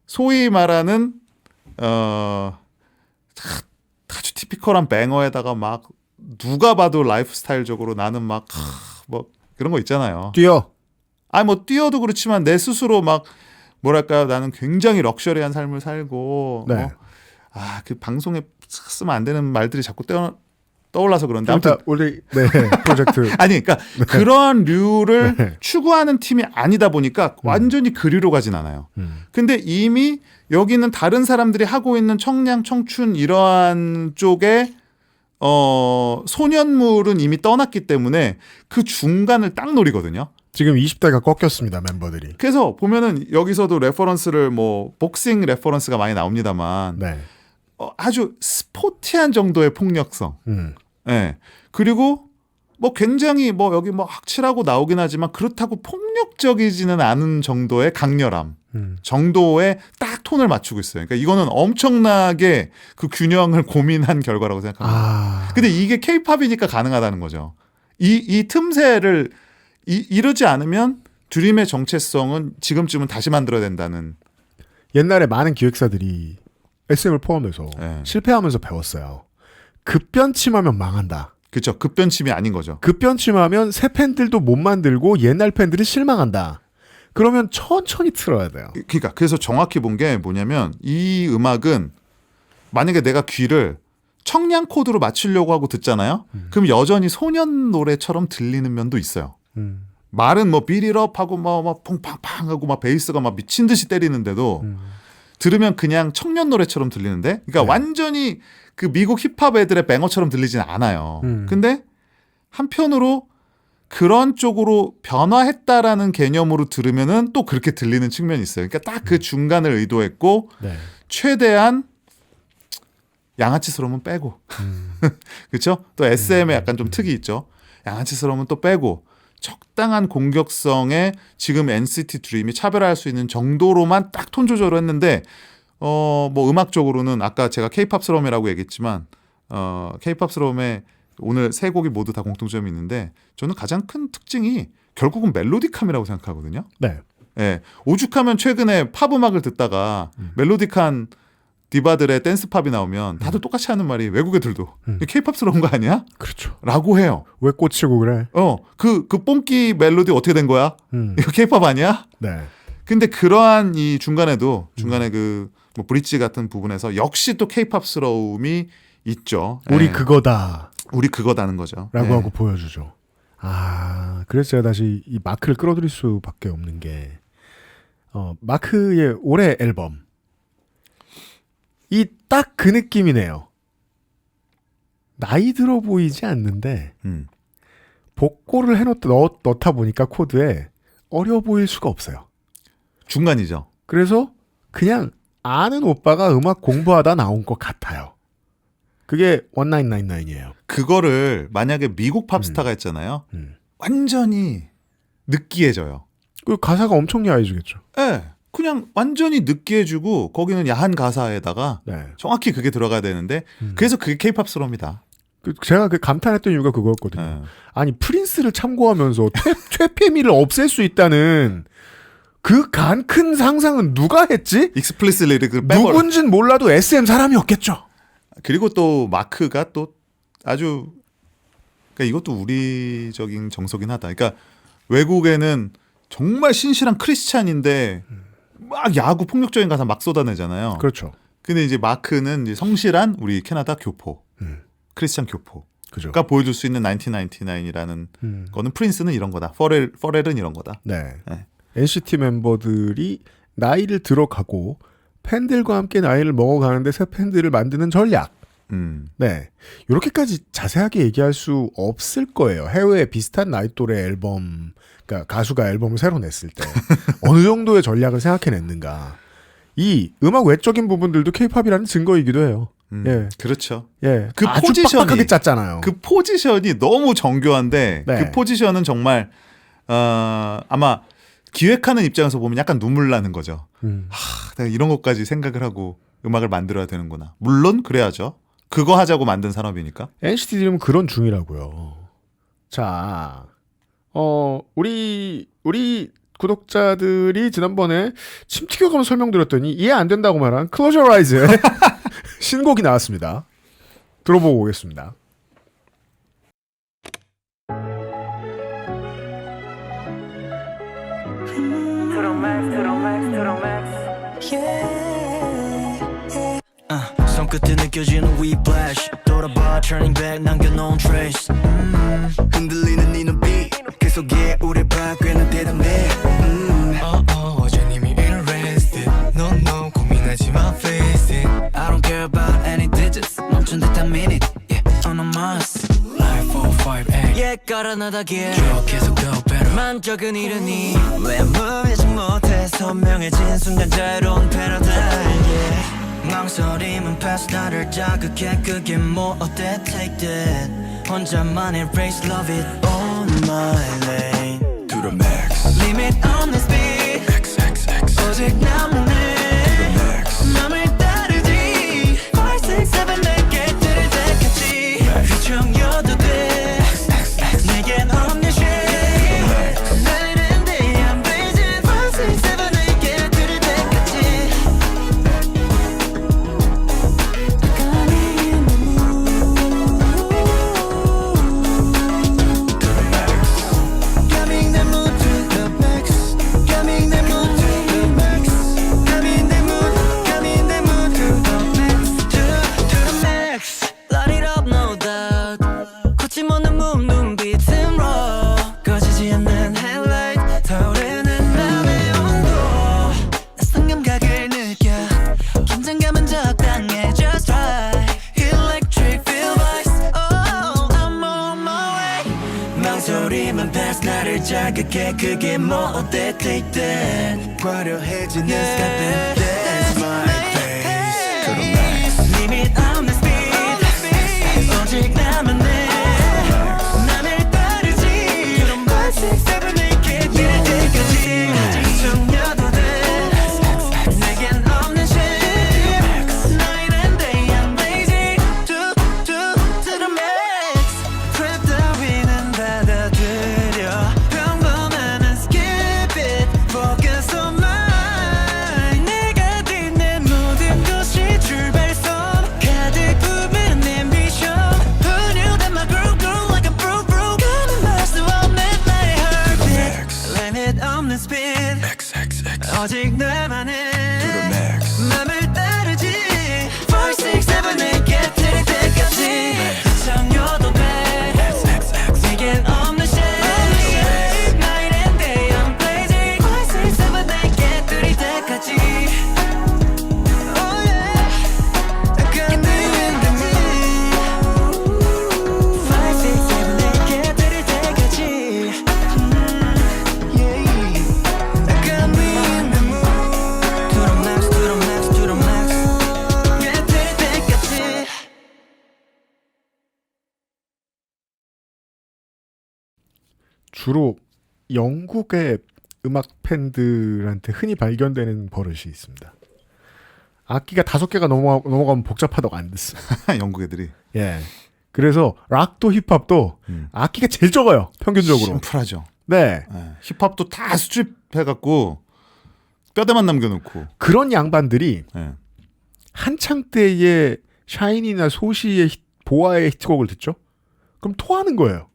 소위 말하는 아주 티피컬한 뱅어에다가 막 누가 봐도 라이프스타일적으로 나는 막 뭐 그런 거 있잖아요. 뛰어. 뭐 뛰어도 그렇지만 내 스스로 막 뭐랄까요, 나는 굉장히 럭셔리한 삶을 살고 네. 그 방송에 쓰면 안 되는 말들이 자꾸 떠올라서 그런데 아무튼 아무튼 원래 프로젝트. 아니 그러니까 그런 류를 네. 추구하는 팀이 아니다 보니까 완전히 그리로 가진 않아요. 근데 이미 여기는 다른 사람들이 하고 있는 청량 청춘 이러한 쪽에 소년물은 이미 떠났기 때문에 그 중간을 딱 노리거든요. 지금 20대가 꺾였습니다, 멤버들이. 그래서 보면은 여기서도 레퍼런스를 뭐 복싱 레퍼런스가 많이 나옵니다만 네. 아주 스포티한 정도의 폭력성. 예. 그리고 뭐 굉장히 뭐 여기 뭐 확실하고 나오긴 하지만 그렇다고 폭력적이지는 않은 정도의 강렬함 정도의 딱 톤을 맞추고 있어요. 그러니까 이거는 엄청나게 그 균형을 고민한 결과라고 생각합니다. 근데 이게 케이팝이니까 가능하다는 거죠. 이 틈새를 이루지 않으면 드림의 정체성은 지금쯤은 다시 만들어야 된다는. 옛날에 많은 기획사들이 SM을 포함해서 네. 실패하면서 배웠어요. 급변침하면 망한다. 그렇죠. 급변침이 아닌 거죠. 급변침하면 새 팬들도 못 만들고 옛날 팬들이 실망한다. 그러면 천천히 틀어야 돼요. 그러니까 그래서 정확히 본 게 뭐냐면 이 음악은 만약에 내가 귀를 청량 코드로 맞추려고 하고 듣잖아요. 그럼 여전히 소년 노래처럼 들리는 면도 있어요. 말은 뭐 비리럽 하고 막 퐁팡팡 하고 막 베이스가 막 미친 듯이 때리는데도 들으면 그냥 청년 노래처럼 들리는데, 그러니까 네. 완전히 그 미국 힙합 애들의 뱅어처럼 들리지는 않아요. 근데 한편으로 그런 쪽으로 변화했다라는 개념으로 들으면은 또 그렇게 들리는 측면이 있어요. 그러니까 딱 그 중간을 의도했고 네. 최대한 양아치스러움은 빼고 그렇죠? 또 SM에 약간 좀 특이 있죠. 양아치스러움은 또 빼고 적당한 공격성에 지금 NCT 드림이 차별화할 수 있는 정도로만 딱 톤 조절을 했는데 뭐 음악적으로는 아까 제가 K-팝스러움이라고 얘기했지만 K-팝스러움에 오늘 세 곡이 모두 다 공통점이 있는데 저는 가장 큰 특징이 결국은 멜로디감이라고 생각하거든요. 네. 예, 오죽하면 최근에 팝 음악을 듣다가 멜로디칸 디바들의 댄스 팝이 나오면 다들 똑같이 하는 말이 외국 애들도 K-팝스러운 거 아니야? 그렇죠. 라고 해요. 왜 꽂히고 그래? 그 뽕끼 멜로디 어떻게 된 거야? 이거 K-팝 아니야? 네. 근데 그러한 이 중간에 그 뭐 브릿지 같은 부분에서 역시 또 K-팝스러움이 있죠. 우리 예. 그거다. 우리 그거다는 거죠. 라고 예. 하고 보여주죠. 그래서 제가 다시 이 마크를 끌어들일 수밖에 없는 게 마크의 올해 앨범 이 딱 그 느낌이네요. 나이 들어 보이지 않는데 복고를 넣다 보니까 코드에 어려 보일 수가 없어요. 중간이죠. 그래서 그냥 아는 오빠가 음악 공부하다 나온 것 같아요. 그게 1999이에요. 그거를 만약에 미국 팝스타가 했잖아요. 완전히 느끼해져요. 그 가사가 엄청 야해지겠죠. 예. 그냥 완전히 느끼해지고 거기는 야한 가사에다가 네. 정확히 그게 들어가야 되는데 그래서 그게 케이팝스럽니다. 제가 그 감탄했던 이유가 그거였거든요. 예. 아니 프린스를 참고하면서 퇴폐미를 없앨 수 있다는 그 간 큰 상상은 누가 했지? 익스플리스 리릭을 빼버려. 누군진 몰라도 SM 사람이었겠죠. 그리고 또 마크가 또 아주 그러니까 이것도 우리적인 정서긴 하다. 그러니까 외국에는 정말 신실한 크리스찬인데 막 야구 폭력적인 가사 막 쏟아내잖아요. 그렇죠. 근데 이제 마크는 이제 성실한 우리 캐나다 교포, 크리스찬 교포. 그죠. 가 보여줄 수 있는 1999이라는 거는 프린스는 이런 거다. 퍼렐은 이런 거다. 네. 네. NCT 멤버들이 나이를 들어가고 팬들과 함께 나이를 먹어가는데 새 팬들을 만드는 전략. 네. 이렇게까지 자세하게 얘기할 수 없을 거예요. 해외에 비슷한 나이 또래 앨범, 그러니까 가수가 앨범을 새로 냈을 때 어느 정도의 전략을 생각해냈는가. 이 음악 외적인 부분들도 케이팝이라는 증거이기도 해요. 예. 그렇죠. 예. 그 아주 포지션이 빡빡하게 짰잖아요. 그 포지션이 너무 정교한데 네. 그 포지션은 정말 아마 기획하는 입장에서 보면 약간 눈물 나는 거죠. 내가 이런 것까지 생각을 하고 음악을 만들어야 되는구나. 물론 그래야죠. 그거 하자고 만든 산업이니까. NCT 드림은 그런 중이라고요. 자, 우리 구독자들이 지난번에 침 튀겨가면서 설명드렸더니 이해 안 된다고 말한 Close Your Eyes의 신곡이 나왔습니다. 들어보고 오겠습니다. 손끝에 느껴지는 whiplash 돌아봐 turning back 남겨놓은 trace 흔들리는 네 눈빛 그 속에 우리 바뀌는 대답해 어제 님이 interested No no 고민하지 마 face it I don't care about any digits 멈춘 듯한 minute Yeah on a must Life 4, 5, 8 Yeah 깔아나다길 쭉 계속 go better 만적은 이르니 왜 무해지 못해 선명해진 순간 자유로운 패러다임 yeah 망설임은 past 나를 자극해 그게 뭐 어때 take that 혼자만의 race love it on my lane to the max limit on the speed XXX 오직 나만의 to the max 맘을 따르지 5, 6, 7 내게 들을 때까지 휘청여도 돼 XXX 내겐 없는 shade night and day I'm blazing 5, 6, 7 내게 들을 때까지 자극해 그게 뭐 어때 take that 화려해지는 스카프 that's my face to the max limit on the speed 오직 나만의 맘을 따르지 그런 5, 6, 7 내게 이를 때까지 정려도 돼 내겐 없는 shit night and day I'm lazy to the max trap 따위는 받아들여 오직 나만의 맘을 따르지 4, 6, 7 내게 들을 때까지 정여도 돼 내겐 없는 shade night and day I'm blazing 5, 6, 7 내게 들을 때까지 Oh yeah 아까는 왠지 5, 6, 7 내게 들을 때까지 Yeah 주로 영국의 음악 팬들한테 흔히 발견되는 버릇이 있습니다. 악기가 5개가 넘어가면 복잡하다고 안 듣어. 영국 애들이 예. 그래서 락도 힙합도 악기가 제일 적어요. 평균적으로. 심플하죠. 네. 예. 힙합도 다 수집해갖고 뼈대만 남겨놓고. 그런 양반들이 예. 한창 때의 샤이니나 소시의 보아의 히트곡을 듣죠? 그럼 토하는 거예요.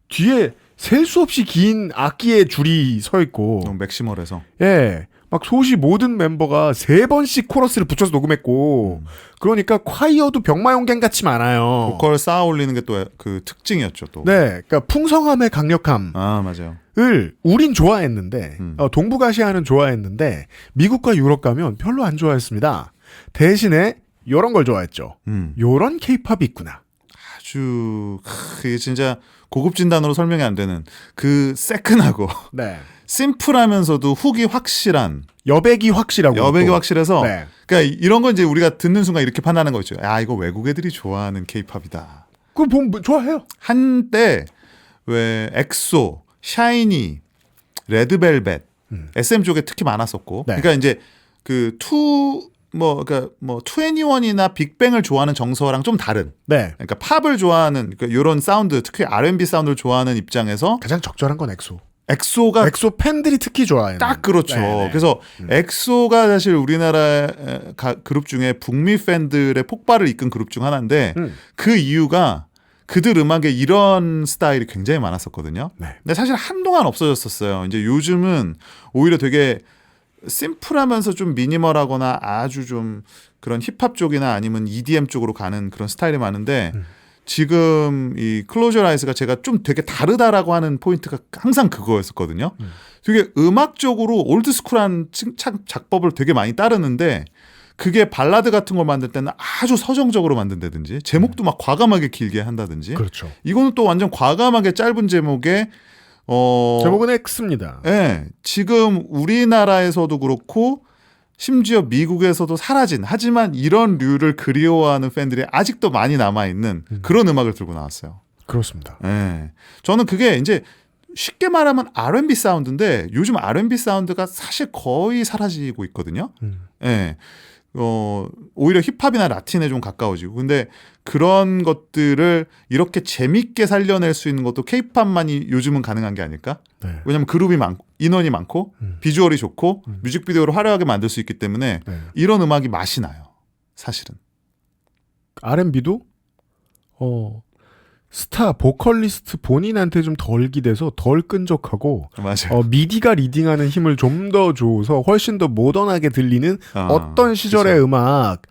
뒤에 셀 수 없이 긴 악기의 줄이 서 있고, 너무 맥시멀해서. 예, 막 소시 모든 멤버가 3번씩 코러스를 붙여서 녹음했고, 그러니까 콰이어도 병마용갱 같이 많아요. 보컬 쌓아 올리는 게 또 그 특징이었죠 또. 네, 그러니까 풍성함의 강력함. 아 맞아요. 을 우린 좋아했는데 동북아시아는 좋아했는데 미국과 유럽 가면 별로 안 좋아했습니다. 대신에 요런 걸 좋아했죠. 요런 케이팝이 있구나. 아주 그게 진짜 고급진 단어로 설명이 안 되는 그 새끈하고 네. 심플하면서도 훅이 확실한 여백이 확실하고 여백이 또. 확실해서 네. 그러니까 이런 건 이제 우리가 듣는 순간 이렇게 판단하는 거죠. 야 이거 외국 애들이 좋아하는 케이팝이다. 그거 보면 좋아해요. 한때 왜 엑소, 샤이니, 레드벨벳, SM 쪽에 특히 많았었고. 네. 그러니까 이제 그 그러니까 뭐 21이나 빅뱅을 좋아하는 정서랑 좀 다른. 네. 그러니까 팝을 좋아하는 그러니까 이런 사운드, 특히 R&B 사운드를 좋아하는 입장에서 가장 적절한 건 엑소. 엑소가 엑소 팬들이 특히 좋아해요. 딱 그렇죠. 네. 그래서 엑소가 사실 우리나라 그룹 중에 북미 팬들의 폭발을 이끈 그룹 중 하나인데 그 이유가 그들 음악에 이런 스타일이 굉장히 많았었거든요. 네. 근데 사실 한동안 없어졌었어요. 이제 요즘은 오히려 되게 심플하면서 좀 미니멀하거나 아주 좀 그런 힙합 쪽이나 아니면 EDM 쪽으로 가는 그런 스타일이 많은데 지금 이 클로저 라이스가 제가 좀 되게 다르다라고 하는 포인트가 항상 그거였었거든요. 되게 음악적으로 올드스쿨한 작법을 되게 많이 따르는데 그게 발라드 같은 걸 만들 때는 아주 서정적으로 만든다든지 제목도 막 과감하게 길게 한다든지 그렇죠. 이거는 또 완전 과감하게 짧은 제목에 제목은 X입니다. 예, 지금 우리나라에서도 그렇고 심지어 미국에서도 사라진 하지만 이런 류를 그리워하는 팬들이 아직도 많이 남아있는 그런 음악을 들고 나왔어요. 그렇습니다. 예, 저는 그게 이제 쉽게 말하면 R&B 사운드인데 요즘 R&B 사운드가 사실 거의 사라지고 있거든요. 예. 오히려 힙합이나 라틴에 좀 가까워지고 근데 그런 것들을 이렇게 재밌게 살려낼 수 있는 것도 케이팝만이 요즘은 가능한 게 아닐까? 네. 왜냐하면 그룹이 많고 인원이 많고 비주얼이 좋고 뮤직비디오를 화려하게 만들 수 있기 때문에 네. 이런 음악이 맛이 나요. 사실은. R&B도 스타 보컬리스트 본인한테 좀 덜 기대서 덜 끈적하고 맞아요. 미디가 리딩하는 힘을 좀 더 줘서 훨씬 더 모던하게 들리는 어떤 시절의 그쵸. 음악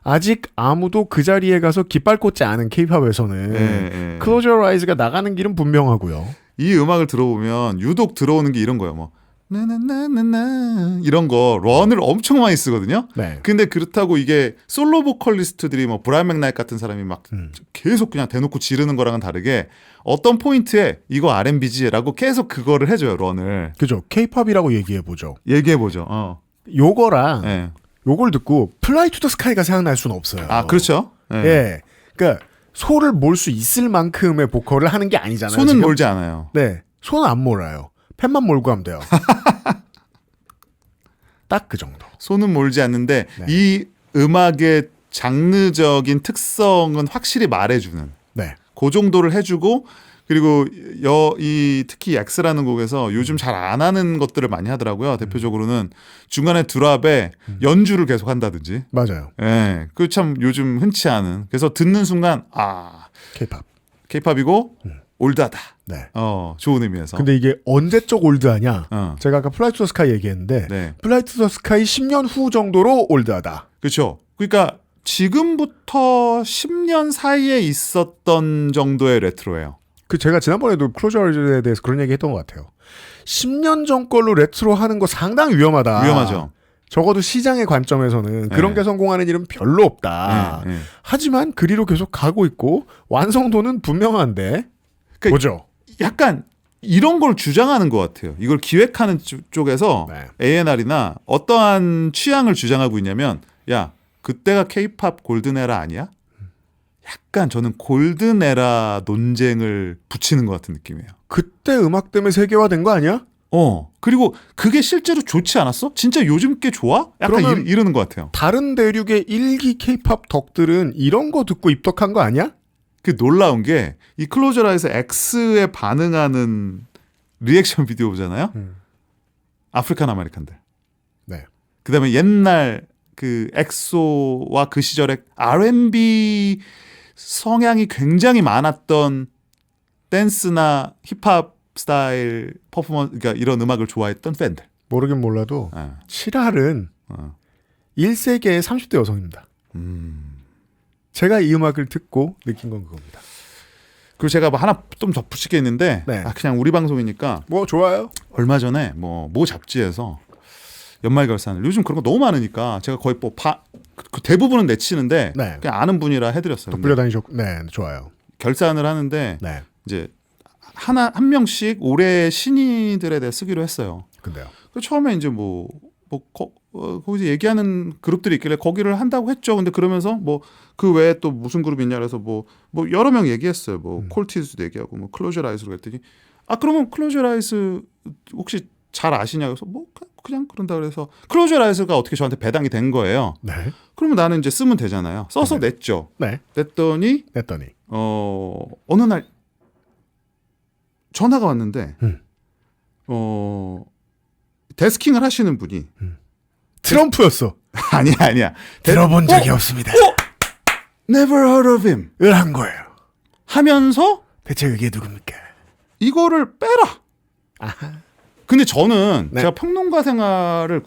아직 아무도 그 자리에 가서 깃발 꽂지 않은 케이팝에서는 예. 클로저 라이즈가 나가는 길은 분명하고요. 이 음악을 들어보면 유독 들어오는 게 이런 거예요. 뭐 나나나나나 이런 거 런을 엄청 많이 쓰거든요. 네. 근데 그렇다고 이게 솔로 보컬리스트들이 뭐 브라이언 맥나이트 같은 사람이 막 계속 그냥 대놓고 지르는 거랑은 다르게 어떤 포인트에 이거 R&B지라고 계속 그거를 해줘요. 런을. 그죠. 케이팝이라고 얘기해보죠. 얘기해보죠. 요거랑 예. 요걸 듣고 플라이 투 더 스카이가 생각날 수는 없어요. 아 그렇죠. 예. 예. 그러니까 소를 몰 수 있을 만큼의 보컬을 하는 게 아니잖아요. 손은 지금? 몰지 않아요. 네. 손은 안 몰아요. 펜만 몰고 하면 돼요. 딱 그 정도. 손은 몰지 않는데 네. 이 음악의 장르적인 특성은 확실히 말해주는 네. 그 정도를 해주고 그리고 이 특히 X라는 곡에서 요즘 잘 안 하는 것들을 많이 하더라고요. 대표적으로는 중간에 드랍에 연주를 계속 한다든지. 맞아요. 예, 그 참 요즘 흔치 않은. 그래서 듣는 순간 케이팝. 케이팝이고 올드하다. 네. 좋은 의미에서. 근데 이게 언제적 올드하냐? 어. 제가 아까 플라이 투 더 스카이 얘기했는데 네. 플라이 투 더 스카이 10년 후 정도로 올드하다. 그렇죠. 그러니까 지금부터 10년 사이에 있었던 정도의 레트로예요. 그 제가 지난번에도 클로저에 대해서 그런 얘기 했던 것 같아요. 10년 전 걸로 레트로 하는 거 상당히 위험하다. 위험하죠. 적어도 시장의 관점에서는 그런 게 성공하는 일은 별로 없다. 네. 하지만 그리로 계속 가고 있고 완성도는 분명한데 그러니까 뭐죠? 약간 이런 걸 주장하는 것 같아요. 이걸 기획하는 쪽에서 네. A&R이나 어떠한 취향을 주장하고 있냐면 야 그때가 K-팝 골든에라 아니야? 야 약간 저는 골든 에라 논쟁을 붙이는 것 같은 느낌이에요. 그때 음악 때문에 세계화된 거 아니야? 그리고 그게 실제로 좋지 않았어? 진짜 요즘 게 좋아? 약간 그러면- 이러는 것 같아요. 다른 대륙의 일기 케이팝 덕들은 이런 거 듣고 입덕한 거 아니야? 그 놀라운 게 이 클로저라에서 X에 반응하는 리액션 비디오 보잖아요. 아프리칸 아메리칸들. 네. 그다음에 옛날 그 엑소와 그 시절에 R&B 성향이 굉장히 많았던 댄스나 힙합 스타일 퍼포먼스, 그러니까 이런 음악을 좋아했던 팬들. 모르긴 몰라도 예. 7할은 어. 1세기의 30대 여성입니다. 제가 이 음악을 듣고 느낀 건 그겁니다. 그리고 제가 뭐 하나 좀 덧붙이겠는데 네. 그냥 우리 방송이니까 뭐 좋아요. 얼마 전에 모 잡지에서 연말 결산을 요즘 그런 거 너무 많으니까 제가 거의 그 대부분은 내치는데 네. 그냥 아는 분이라 해드렸어요. 근데 돋보려 다니셨고, 네, 좋아요. 결산을 하는데 네, 이제 한 명씩 올해 신인들에 대해 쓰기로 했어요. 근데요. 그 처음에 이제 거기서 얘기하는 그룹들이 있길래 거기를 한다고 했죠. 근데 그러면서 뭐 그 외에 또 무슨 그룹이 있냐 그래서 뭐 여러 명 얘기했어요. 뭐 콜티즈도 얘기하고 뭐 클로저 라이스로 했더니 그러면 클로저 라이스 혹시 잘 아시냐 그래서 뭐 그냥 그런다 그래서 클로저 라이스가 어떻게 저한테 배당이 된 거예요. 네, 그러면 나는 이제 쓰면 되잖아요. 써서 냈죠. 네, 냈더니 냈더니 어느 날 전화가 왔는데 데스킹을 하시는 분이 트럼프였어. 아니야. 들어본 적이 없습니다. Never heard of him. 을 한 거예요. 하면서 대체 그게 누굽니까? 이거를 빼라. 근데 저는 네. 제가 평론가 생활을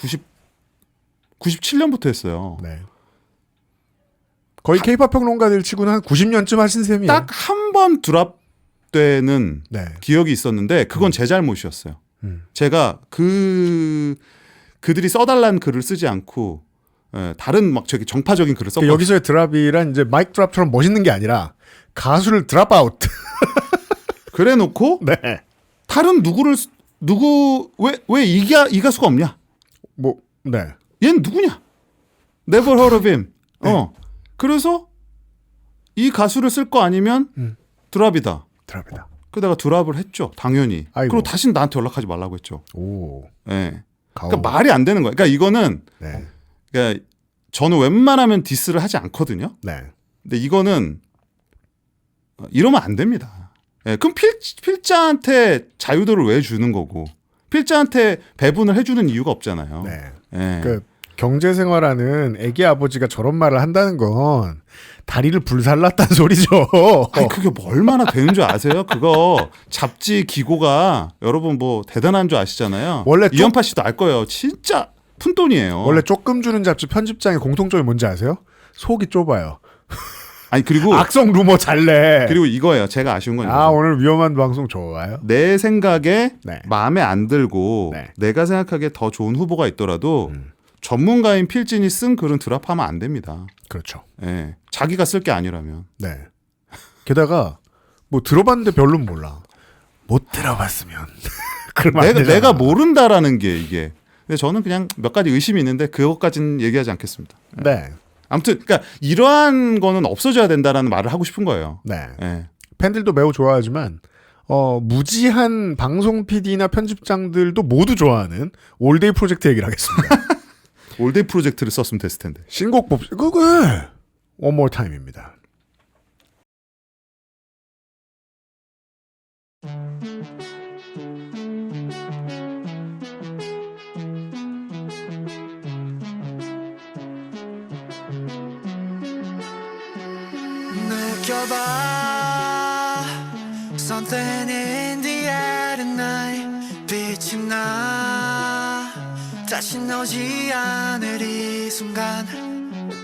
97년부터 했어요. 네. 거의 케이팝 평론가들 치고는 한 90년쯤 하신 셈이에요. 딱 한 번 드랍되는 네. 기억이 있었는데 그건 제 잘못이었어요. 제가 그들이 써달라는 글을 쓰지 않고 다른 막 저기 정파적인 글을 썼거든요. 여기서의 드랍이란 이제 마이크 드랍처럼 멋있는 게 아니라 가수를 드랍 아웃. 그래놓고 네. 다른 왜 이 가수가 없냐? 뭐, 네. 얘는 누구냐? Never heard of him. 그래서 이 가수를 쓸 거 아니면 드랍이다. 드랍이다. 그러다가 드랍을 했죠. 당연히. 아이고. 그리고 다시는 나한테 연락하지 말라고 했죠. 오. 예. 가오. 그러니까 말이 안 되는 거예요. 그러니까 이거는 네. 그러니까 저는 웬만하면 디스를 하지 않거든요. 네. 근데 이거는 이러면 안 됩니다. 예. 그럼 필자한테 자유도를 왜 주는 거고 필자한테 배분을 해주는 이유가 없잖아요. 네. 예. 그 경제 생활하는 애기 아버지가 저런 말을 한다는 건 다리를 불살랐다는 소리죠. 아니 그게 뭐 얼마나 되는 줄 아세요? 그거 잡지 기고가 여러분 뭐 대단한 줄 아시잖아요. 원래 이연파 씨도 알 거예요. 진짜 푼돈이에요. 원래 조금 주는 잡지 편집장의 공통점이 뭔지 아세요? 속이 좁아요. 아니 그리고 악성 루머 잘 내. 그리고 이거예요. 제가 아쉬운 건 아 이거죠. 오늘 위험한 방송 좋아요. 내 생각에 네. 마음에 안 들고 네. 내가 생각하기에 더 좋은 후보가 있더라도 전문가인 필진이 쓴 글은 드랍하면 안 됩니다. 그렇죠. 예. 자기가 쓸 게 아니라면. 네. 게다가 뭐 들어봤는데 별로는 몰라. 못 들어봤으면. 그러면 안 되잖아. 내가 모른다라는 게 이게. 근데 저는 그냥 몇 가지 의심이 있는데 그것까지는 얘기하지 않겠습니다. 네. 아무튼 그러니까 이러한 거는 없어져야 된다라는 말을 하고 싶은 거예요. 네. 예. 팬들도 매우 좋아하지만 무지한 방송 PD나 편집장들도 모두 좋아하는 올데이 프로젝트 얘기를 하겠습니다. 올데이 프로젝트를 썼으면 됐을 텐데. 신곡 그거 One More Time입니다. 느껴봐 Something in the air tonight 빛이 나 다시 나오지 않을 이 순간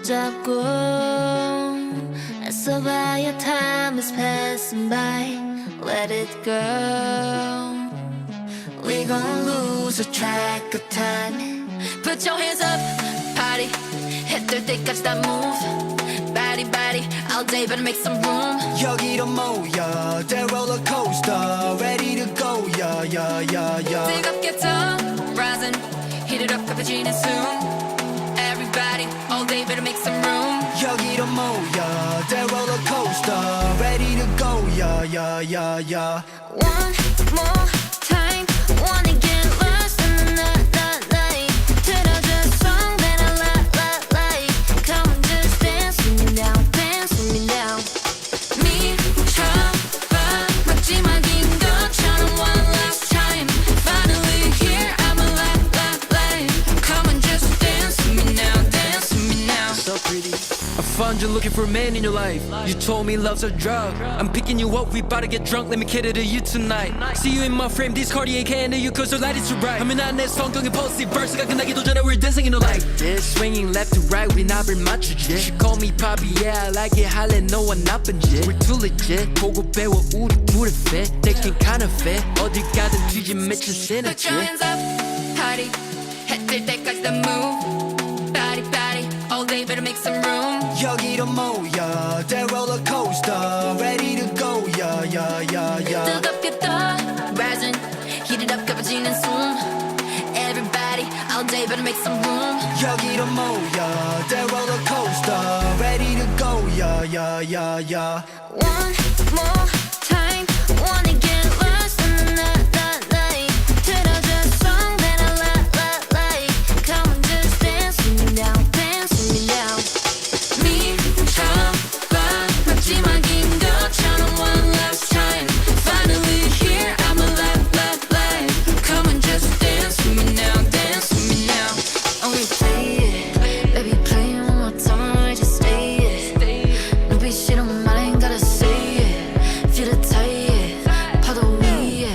잡고 애써봐야 time is passing by Let it go We gon' lose a track of time Put your hands up, party 해뜰 때까지 다 move Body body all day better make some room 여기로 모여 The roller coaster Ready to go yeah yeah yeah yeah 뜨겁게 더 rising Heat it up cappuccino soon Everybody all day better make some room 여기로 모여 The roller coaster coaster, ready to go, yeah, yeah, yeah, yeah. One more time, wanna get lost in the night. 들어줘 song that I like. Come on, just dance with me now, dance with me now. 미쳐봐, 마지막인 것처럼 one last time. Finally here, I'm alive. Come on, just dance with me now, dance with me now. So pretty. I found you looking for a man in your life. You told me love's a drug. I'm picking you up, we about to get drunk. Let me cater to you tonight. See you in my frame, this Cartier can't handle you cause the light is too bright. I'm in on that song, don't get posted. Verse가 끝나기도 전에 we're dancing in the light. This swinging left to right, 우리 나를 맞추지. She call me Poppy, yeah, I like it. 할래 너와 나쁜 짓. We're too legit. 보고 배워 우리 둘의 fit. Thinking kinda fit. 어딜 가든 뒤진 미친 Put your synergy. hands up, party. 해뜰 때까지 다 move. Body, body, all day better make some room. 여기로 모여, that roller coaster, ready to go, yeah, yeah, yeah, yeah. 뜨겁게 떠, rising, heat it up, 가빠지는 숨. Everybody, all day better make some room. 여기로 모여, that roller coaster, ready to go, yeah, yeah, yeah, yeah. One more time, wanna get lost in the night. 들어줘 song that I like. Come on, just dance with me now, dance with me now. 미쳐봐, 마지막인 것처럼 one last time. Finally here, I'm alive. Come on, just dance with me now, dance with me now. Only play it, baby, play it one more time, just stay it. 눈빛 싫은 말 ain't gotta say it. Feel the tight, 파도 위에.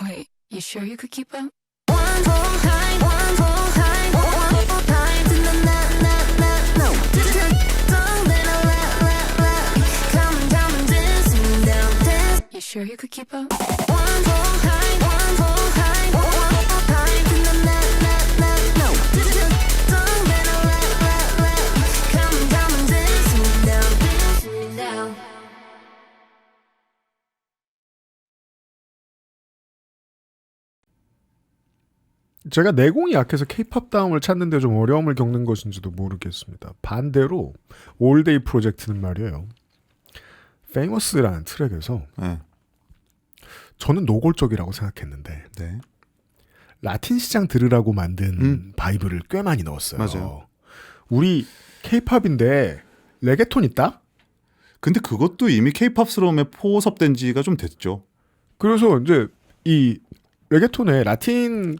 Wait, you sure you could keep up? One more time, one more time, one more time. To the no. To the song that I like. Come on, dance with me now, dance. You sure you could keep up? One more time, one more time, one more time. To the no. To the song that I like. Come on, dance with me now, dance with me now. 제가 내공이 약해서 케이팝 다음을 찾는데 좀 어려움을 겪는 것인지도 모르겠습니다. 반대로 올데이 프로젝트는 말이에요. 페이머스라는 트랙에서 네. 저는 노골적이라고 생각했는데 네. 라틴 시장 들으라고 만든 바이브를 꽤 많이 넣었어요. 맞아요. 우리 케이팝인데 레게톤 있다? 근데 그것도 이미 케이팝스러움에 포섭된 지가 좀 됐죠. 그래서 이제 이 레게톤의 라틴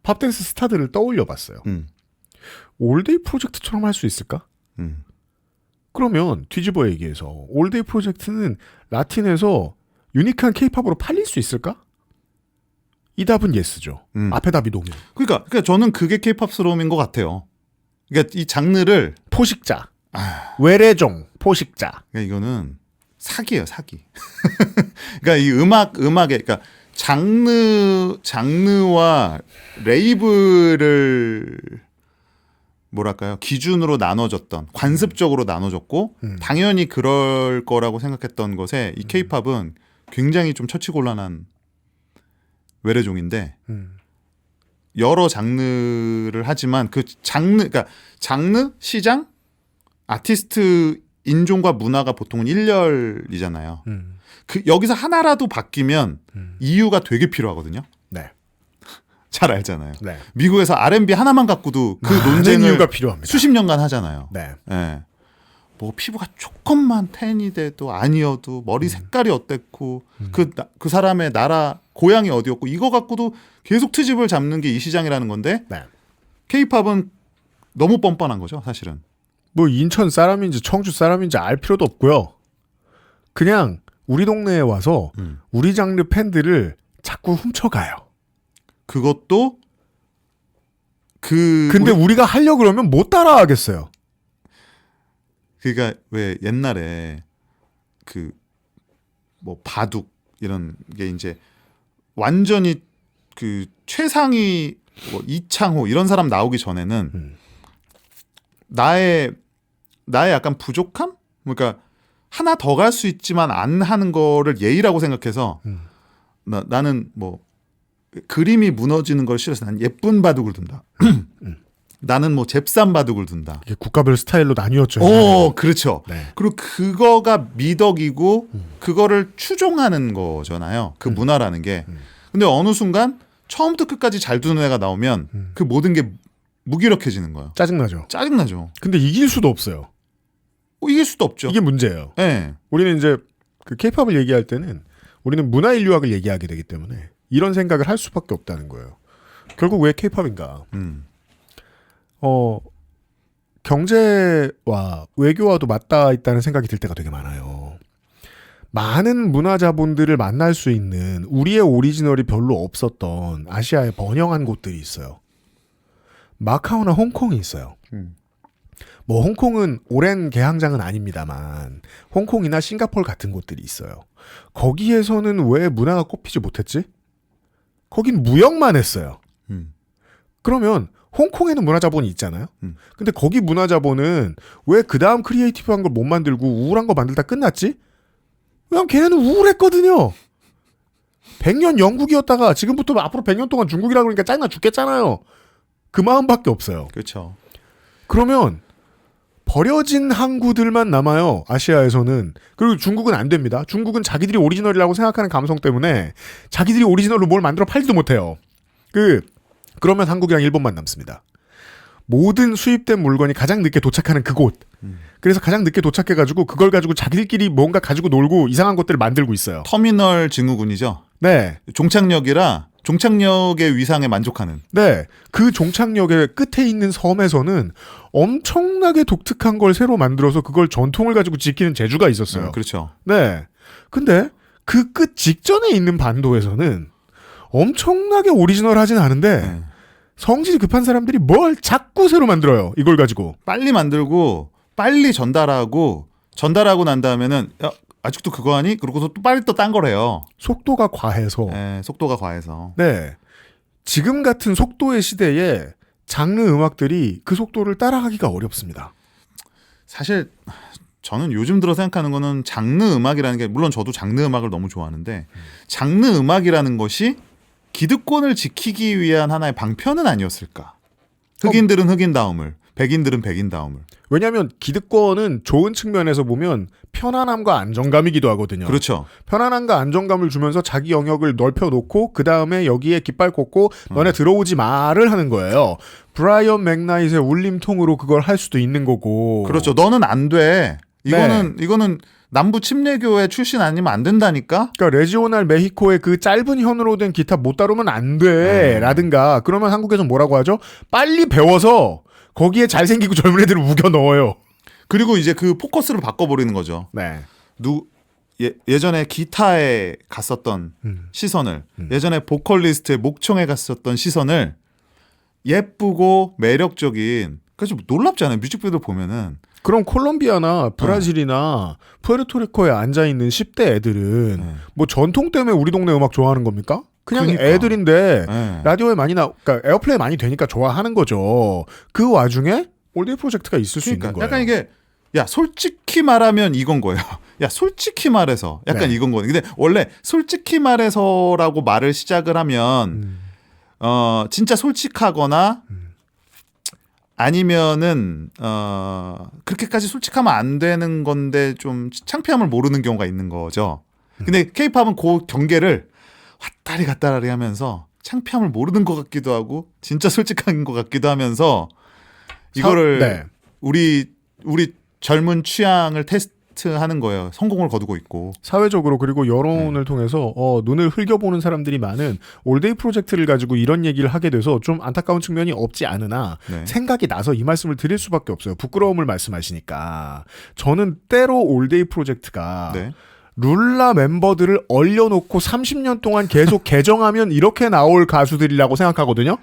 팝댄스 스타들을 떠올려 봤어요. 올데이 프로젝트처럼 할 수 있을까? 그러면 뒤집어 얘기해서 올데이 프로젝트는 라틴에서 유니크한 케이팝으로 팔릴 수 있을까? 이 답은 예스죠. 앞에 답이 노무. 그러니까 저는 그게 케이팝스러움인 것 같아요. 그러니까 이 장르를 포식자, 외래종, 포식자. 그러니까 이거는 사기예요, 사기. 그러니까 이 음악에 그러니까 장르와 레이블을 뭐랄까요 기준으로 나눠졌던 관습적으로 나눠졌고 당연히 그럴 거라고 생각했던 것에 이 케이팝은 굉장히 좀 처치곤란한 외래종인데 여러 장르를 하지만 그 그러니까 장르 시장 아티스트 인종과 문화가 보통은 일렬이잖아요. 그 여기서 하나라도 바뀌면 이유가 되게 필요하거든요. 네. 잘 알잖아요. 네. 미국에서 R&B 하나만 갖고도 그 많은 논쟁을 이유가 필요합니다. 수십 년간 하잖아요. 네. 예. 뭐 피부가 조금만 텐이 돼도 아니어도 머리 색깔이 어땠고 그 사람의 나라 고향이 어디였고 이거 갖고도 계속 트집을 잡는 게 이 시장이라는 건데 네. K-팝은 너무 뻔뻔한 거죠, 사실은. 뭐 인천 사람인지 청주 사람인지 알 필요도 없고요. 그냥 우리 동네에 와서 우리 장르 팬들을 자꾸 훔쳐가요. 그것도 근데 우리가 하려고 그러면 못 따라하겠어요. 그러니까 왜 옛날에 그 뭐 바둑 이런 게 이제 완전히 그 최상위 뭐 이창호 이런 사람 나오기 전에는 나의 약간 부족함? 그러니까 하나 더 갈 수 있지만 안 하는 거를 예의라고 생각해서 나는 뭐 그림이 무너지는 걸 싫어서 난 예쁜 바둑을 둔다. 나는 뭐 잽싼 바둑을 둔다. 이게 국가별 스타일로 나뉘었죠. 그렇죠. 네. 그리고 그거가 미덕이고 그거를 추종하는 거잖아요. 그 문화라는 게. 근데 어느 순간 처음부터 끝까지 잘 두는 애가 나오면 그 모든 게 무기력해지는 거예요. 짜증나죠. 짜증나죠. 근데 이길 수도 없어요. 이길 수도 없죠. 이게 문제예요. 네. 우리는 이제 그 케이팝을 얘기할 때는 우리는 문화인류학을 얘기하게 되기 때문에 이런 생각을 할 수밖에 없다는 거예요. 결국 왜 케이팝인가? 경제와 외교와도 맞닿아 있다는 생각이 들 때가 되게 많아요. 많은 문화 자본들을 만날 수 있는 우리의 오리지널이 별로 없었던 아시아의 번영한 곳들이 있어요. 마카오나 홍콩이 있어요. 뭐 홍콩은 오랜 개항장은 아닙니다만 홍콩이나 싱가포르 같은 곳들이 있어요. 거기에서는 왜 문화가 꼽히지 못했지? 거긴 무역만 했어요. 그러면 홍콩에는 문화자본이 있잖아요. 근데 거기 문화자본은 왜 그 다음 크리에이티브한 걸 못 만들고 우울한 거 만들다 끝났지? 왜냐면 걔네는 우울했거든요. 100년 영국이었다가 지금부터 앞으로 100년 동안 중국이라고 그러니까 짜증나 죽겠잖아요. 그 마음밖에 없어요. 그렇죠. 그러면 버려진 항구들만 남아요. 아시아에서는. 그리고 중국은 안 됩니다. 중국은 자기들이 오리지널이라고 생각하는 감성 때문에 자기들이 오리지널로 뭘 만들어 팔지도 못해요. 그러면 한국이랑 일본만 남습니다. 모든 수입된 물건이 가장 늦게 도착하는 그곳. 그래서 가장 늦게 도착해가지고 그걸 가지고 자기들끼리 뭔가 가지고 놀고 이상한 것들을 만들고 있어요. 터미널 증후군이죠. 네. 종착역이라 종착역의 위상에 만족하는. 네. 그 종착역의 끝에 있는 섬에서는 엄청나게 독특한 걸 새로 만들어서 그걸 전통을 가지고 지키는 재주가 있었어요. 그렇죠. 네. 근데 그 끝 직전에 있는 반도에서는 엄청나게 오리지널하진 않은데 네. 성질이 급한 사람들이 뭘 자꾸 새로 만들어요. 이걸 가지고. 빨리 만들고 빨리 전달하고 난 다음에는 야, 아직도 그거 하니? 그러고서 또 빨리 또 딴 걸 해요. 속도가 과해서. 네, 속도가 과해서. 네. 지금 같은 속도의 시대에 장르 음악들이 그 속도를 따라가기가 어렵습니다. 사실 저는 요즘 들어 생각하는 거는 장르 음악이라는 게 물론 저도 장르 음악을 너무 좋아하는데 장르 음악이라는 것이 기득권을 지키기 위한 하나의 방편은 아니었을까. 흑인들은 흑인다움을, 백인들은 백인다움을. 왜냐하면 기득권은 좋은 측면에서 보면 편안함과 안정감이기도 하거든요. 그렇죠. 편안함과 안정감을 주면서 자기 영역을 넓혀놓고 그 다음에 여기에 깃발 꽂고 너네 들어오지 마를 하는 거예요. 브라이언 맥나잇의 울림통으로 그걸 할 수도 있는 거고. 그렇죠. 너는 안 돼. 이거는 남부 침례교회 출신 아니면 안 된다니까? 그러니까 레지오날 메히코의 그 짧은 현으로 된 기타 못 다루면 안 돼. 라든가. 그러면 한국에서 뭐라고 하죠? 빨리 배워서 거기에 잘생기고 젊은 애들을 우겨 넣어요. 그리고 이제 그 포커스를 바꿔버리는 거죠. 네. 예전에 기타에 갔었던 시선을 예전에 보컬리스트의 목청에 갔었던 시선을 예쁘고 매력적인 그래서 놀랍잖아요. 뮤직비디오 보면은 그럼 콜롬비아나 브라질이나 푸에르토리코에 앉아있는 10대 애들은 뭐 전통 때문에 우리 동네 음악 좋아하는 겁니까? 그냥 그러니까. 애들인데 네. 라디오에 많이 그러니까 에어플레이 많이 되니까 좋아하는 거죠. 그 와중에 올데이 프로젝트가 있을 수 있는 거예요. 약간 이게 야 솔직히 말하면 이건 거예요. 야 솔직히 말해서 약간 네. 이건 거예요. 근데 원래 솔직히 말해서라고 말을 시작을 하면 진짜 솔직하거나 아니면은 그렇게까지 솔직하면 안 되는 건데 좀 창피함을 모르는 경우가 있는 거죠. 근데 케이팝은 그 경계를 왔다리 갔다리 하면서 창피함을 모르는 것 같기도 하고 진짜 솔직한 것 같기도 하면서 이거를 네. 우리 젊은 취향을 테스트하는 거예요. 성공을 거두고 있고. 사회적으로 그리고 여론을 통해서 눈을 흘겨보는 사람들이 많은 올데이 프로젝트를 가지고 이런 얘기를 하게 돼서 좀 안타까운 측면이 없지 않으나 네. 생각이 나서 이 말씀을 드릴 수밖에 없어요. 부끄러움을 말씀하시니까. 저는 때로 올데이 프로젝트가 네. 룰라 멤버들을 얼려놓고 30년 동안 계속 개정하면 이렇게 나올 가수들이라고 생각하거든요.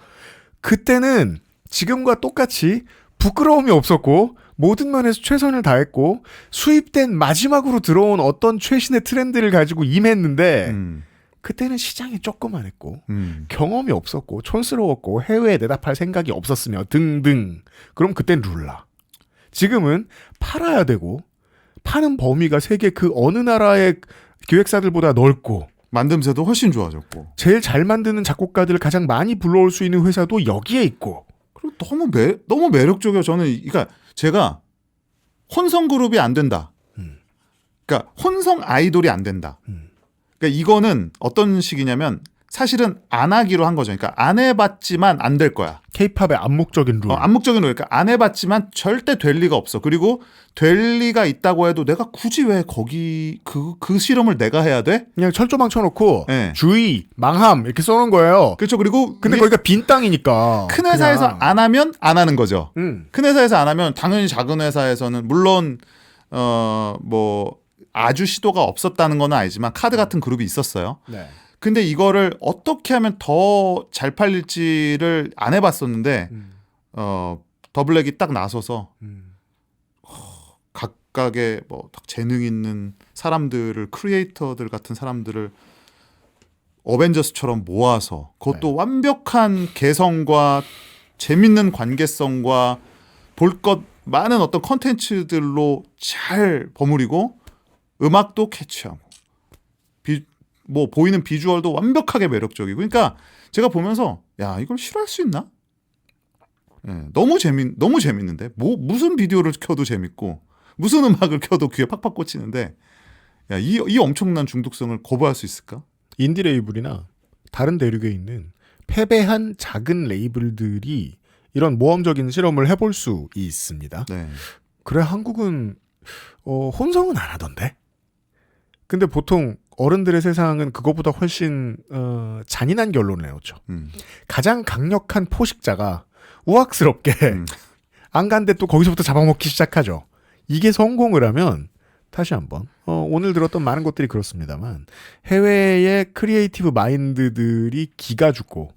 그때는 지금과 똑같이 부끄러움이 없었고 모든 면에서 최선을 다했고 수입된 마지막으로 들어온 어떤 최신의 트렌드를 가지고 임했는데 그때는 시장이 조그만했고 경험이 없었고 촌스러웠고 해외에 내다팔 생각이 없었으며 등등. 그럼 그땐 룰라. 지금은 팔아야 되고 파는 범위가 세계 그 어느 나라의 기획사들보다 넓고 만듦새도 훨씬 좋아졌고 제일 잘 만드는 작곡가들을 가장 많이 불러올 수 있는 회사도 여기에 있고 그리고 너무 매력적이에요. 저는 그러니까 제가 혼성 그룹이 안 된다. 그러니까 혼성 아이돌이 안 된다. 그러니까 이거는 어떤 식이냐면 사실은 안 하기로 한 거죠. 그러니까 안 해봤지만 안 될 거야. K-팝의 암묵적인 룰. 암묵적인 룰. 그러니까 안 해봤지만 절대 될 리가 없어. 그리고 될 리가 있다고 해도 내가 굳이 왜 거기 그 실험을 내가 해야 돼? 그냥 철조망 쳐놓고 네. 주의, 망함 이렇게 써놓은 거예요. 그렇죠. 그리고 근데 거기가 빈 땅이니까. 큰 회사에서 그냥. 안 하면 안 하는 거죠. 음. 큰 회사에서 안 하면 당연히 작은 회사에서는 물론 뭐 아주 시도가 없었다는 건 아니지만 카드 같은 그룹이 있었어요. 네. 근데 이거를 어떻게 하면 더 잘 팔릴지를 안 해봤었는데 더블랙이 딱 나서서 각각의 뭐 재능 있는 사람들을 크리에이터들 같은 사람들을 어벤져스처럼 모아서 그것도 완벽한 개성과 재밌는 관계성과 볼 것 많은 어떤 컨텐츠들로 잘 버무리고 음악도 캐치하고 뭐 보이는 비주얼도 완벽하게 매력적이고 그러니까 제가 보면서 야 이걸 싫어할 수 있나? 예, 너무 재밌는데 무슨 비디오를 켜도 재밌고 무슨 음악을 켜도 귀에 팍팍 꽂히는데 야, 이 엄청난 중독성을 거부할 수 있을까? 인디 레이블이나 다른 대륙에 있는 패배한 작은 레이블들이 이런 모험적인 실험을 해볼 수 있습니다. 네. 그래 한국은 혼성은 안 하던데. 근데 보통 어른들의 세상은 그것보다 훨씬 잔인한 결론을 내놓죠. 가장 강력한 포식자가 우악스럽게 안 간데 또 거기서부터 잡아먹기 시작하죠. 이게 성공을 하면 다시 한번 오늘 들었던 많은 것들이 그렇습니다만 해외의 크리에이티브 마인드들이 기가 죽고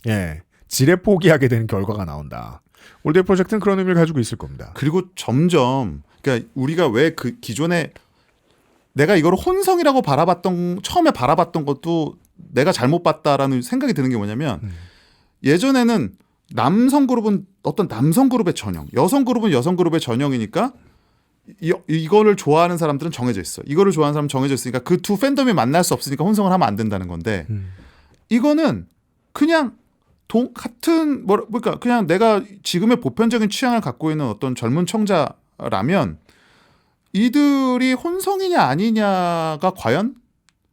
예, 지레 포기하게 되는 결과가 나온다. 올데이 프로젝트는 그런 의미를 가지고 있을 겁니다. 그리고 점점 그러니까 우리가 왜 그 기존에 내가 이걸 혼성이라고 처음에 바라봤던 것도 내가 잘못 봤다라는 생각이 드는 게 뭐냐면 예전에는 남성 그룹은 어떤 남성 그룹의 전형, 여성 그룹은 여성 그룹의 전형이니까 이거를 좋아하는 사람들은 정해져 있어. 이거를 좋아하는 사람은 정해져 있으니까 그 두 팬덤이 만날 수 없으니까 혼성을 하면 안 된다는 건데 이거는 그냥 그러니까 그냥 내가 지금의 보편적인 취향을 갖고 있는 어떤 젊은 청자라면 이들이 혼성이냐 아니냐가 과연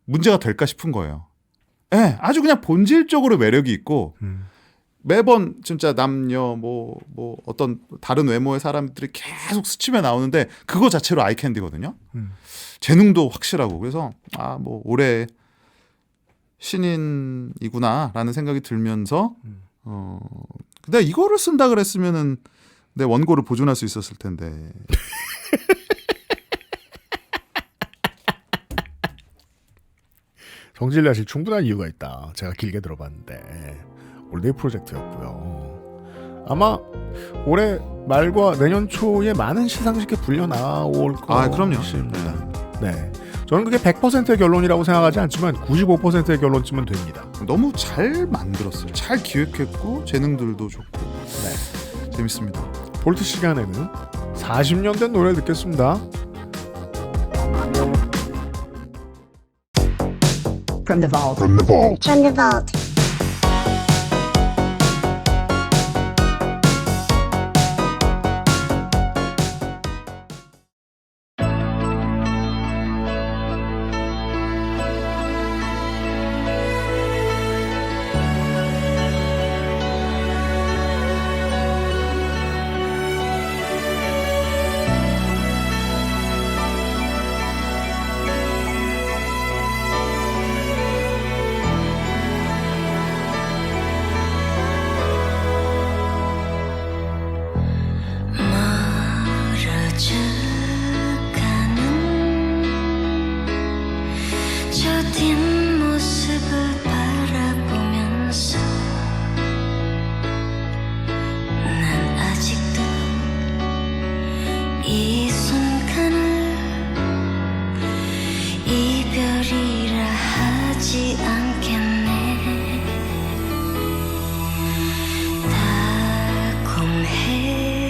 문제가 될까 싶은 거예요. 네, 아주 그냥 본질적으로 매력이 있고 매번 진짜 남녀 뭐 어떤 다른 외모의 사람들이 계속 스치며 나오는데 그거 자체로 아이캔디거든요. 재능도 확실하고 그래서 뭐 올해 신인이구나라는 생각이 들면서 근데 이거를 쓴다 그랬으면은 내 원고를 보존할 수 있었을 텐데. 성질 내실 충분한 이유가 있다. 제가 길게 들어봤는데 올데이 프로젝트였고요. 아마 올해 말과 내년 초에 많은 시상식에 불려 나올 그럼요. 것입니다. 네. 저는 그게 100%의 결론이라고 생각하지 않지만 95%의 결론쯤은 됩니다. 너무 잘 만들었어요. 잘 기획했고 재능들도 좋고 재밌습니다. 볼트 시간에는 40년 된 노래를 듣겠습니다. From the vault. From the vault. From the vault.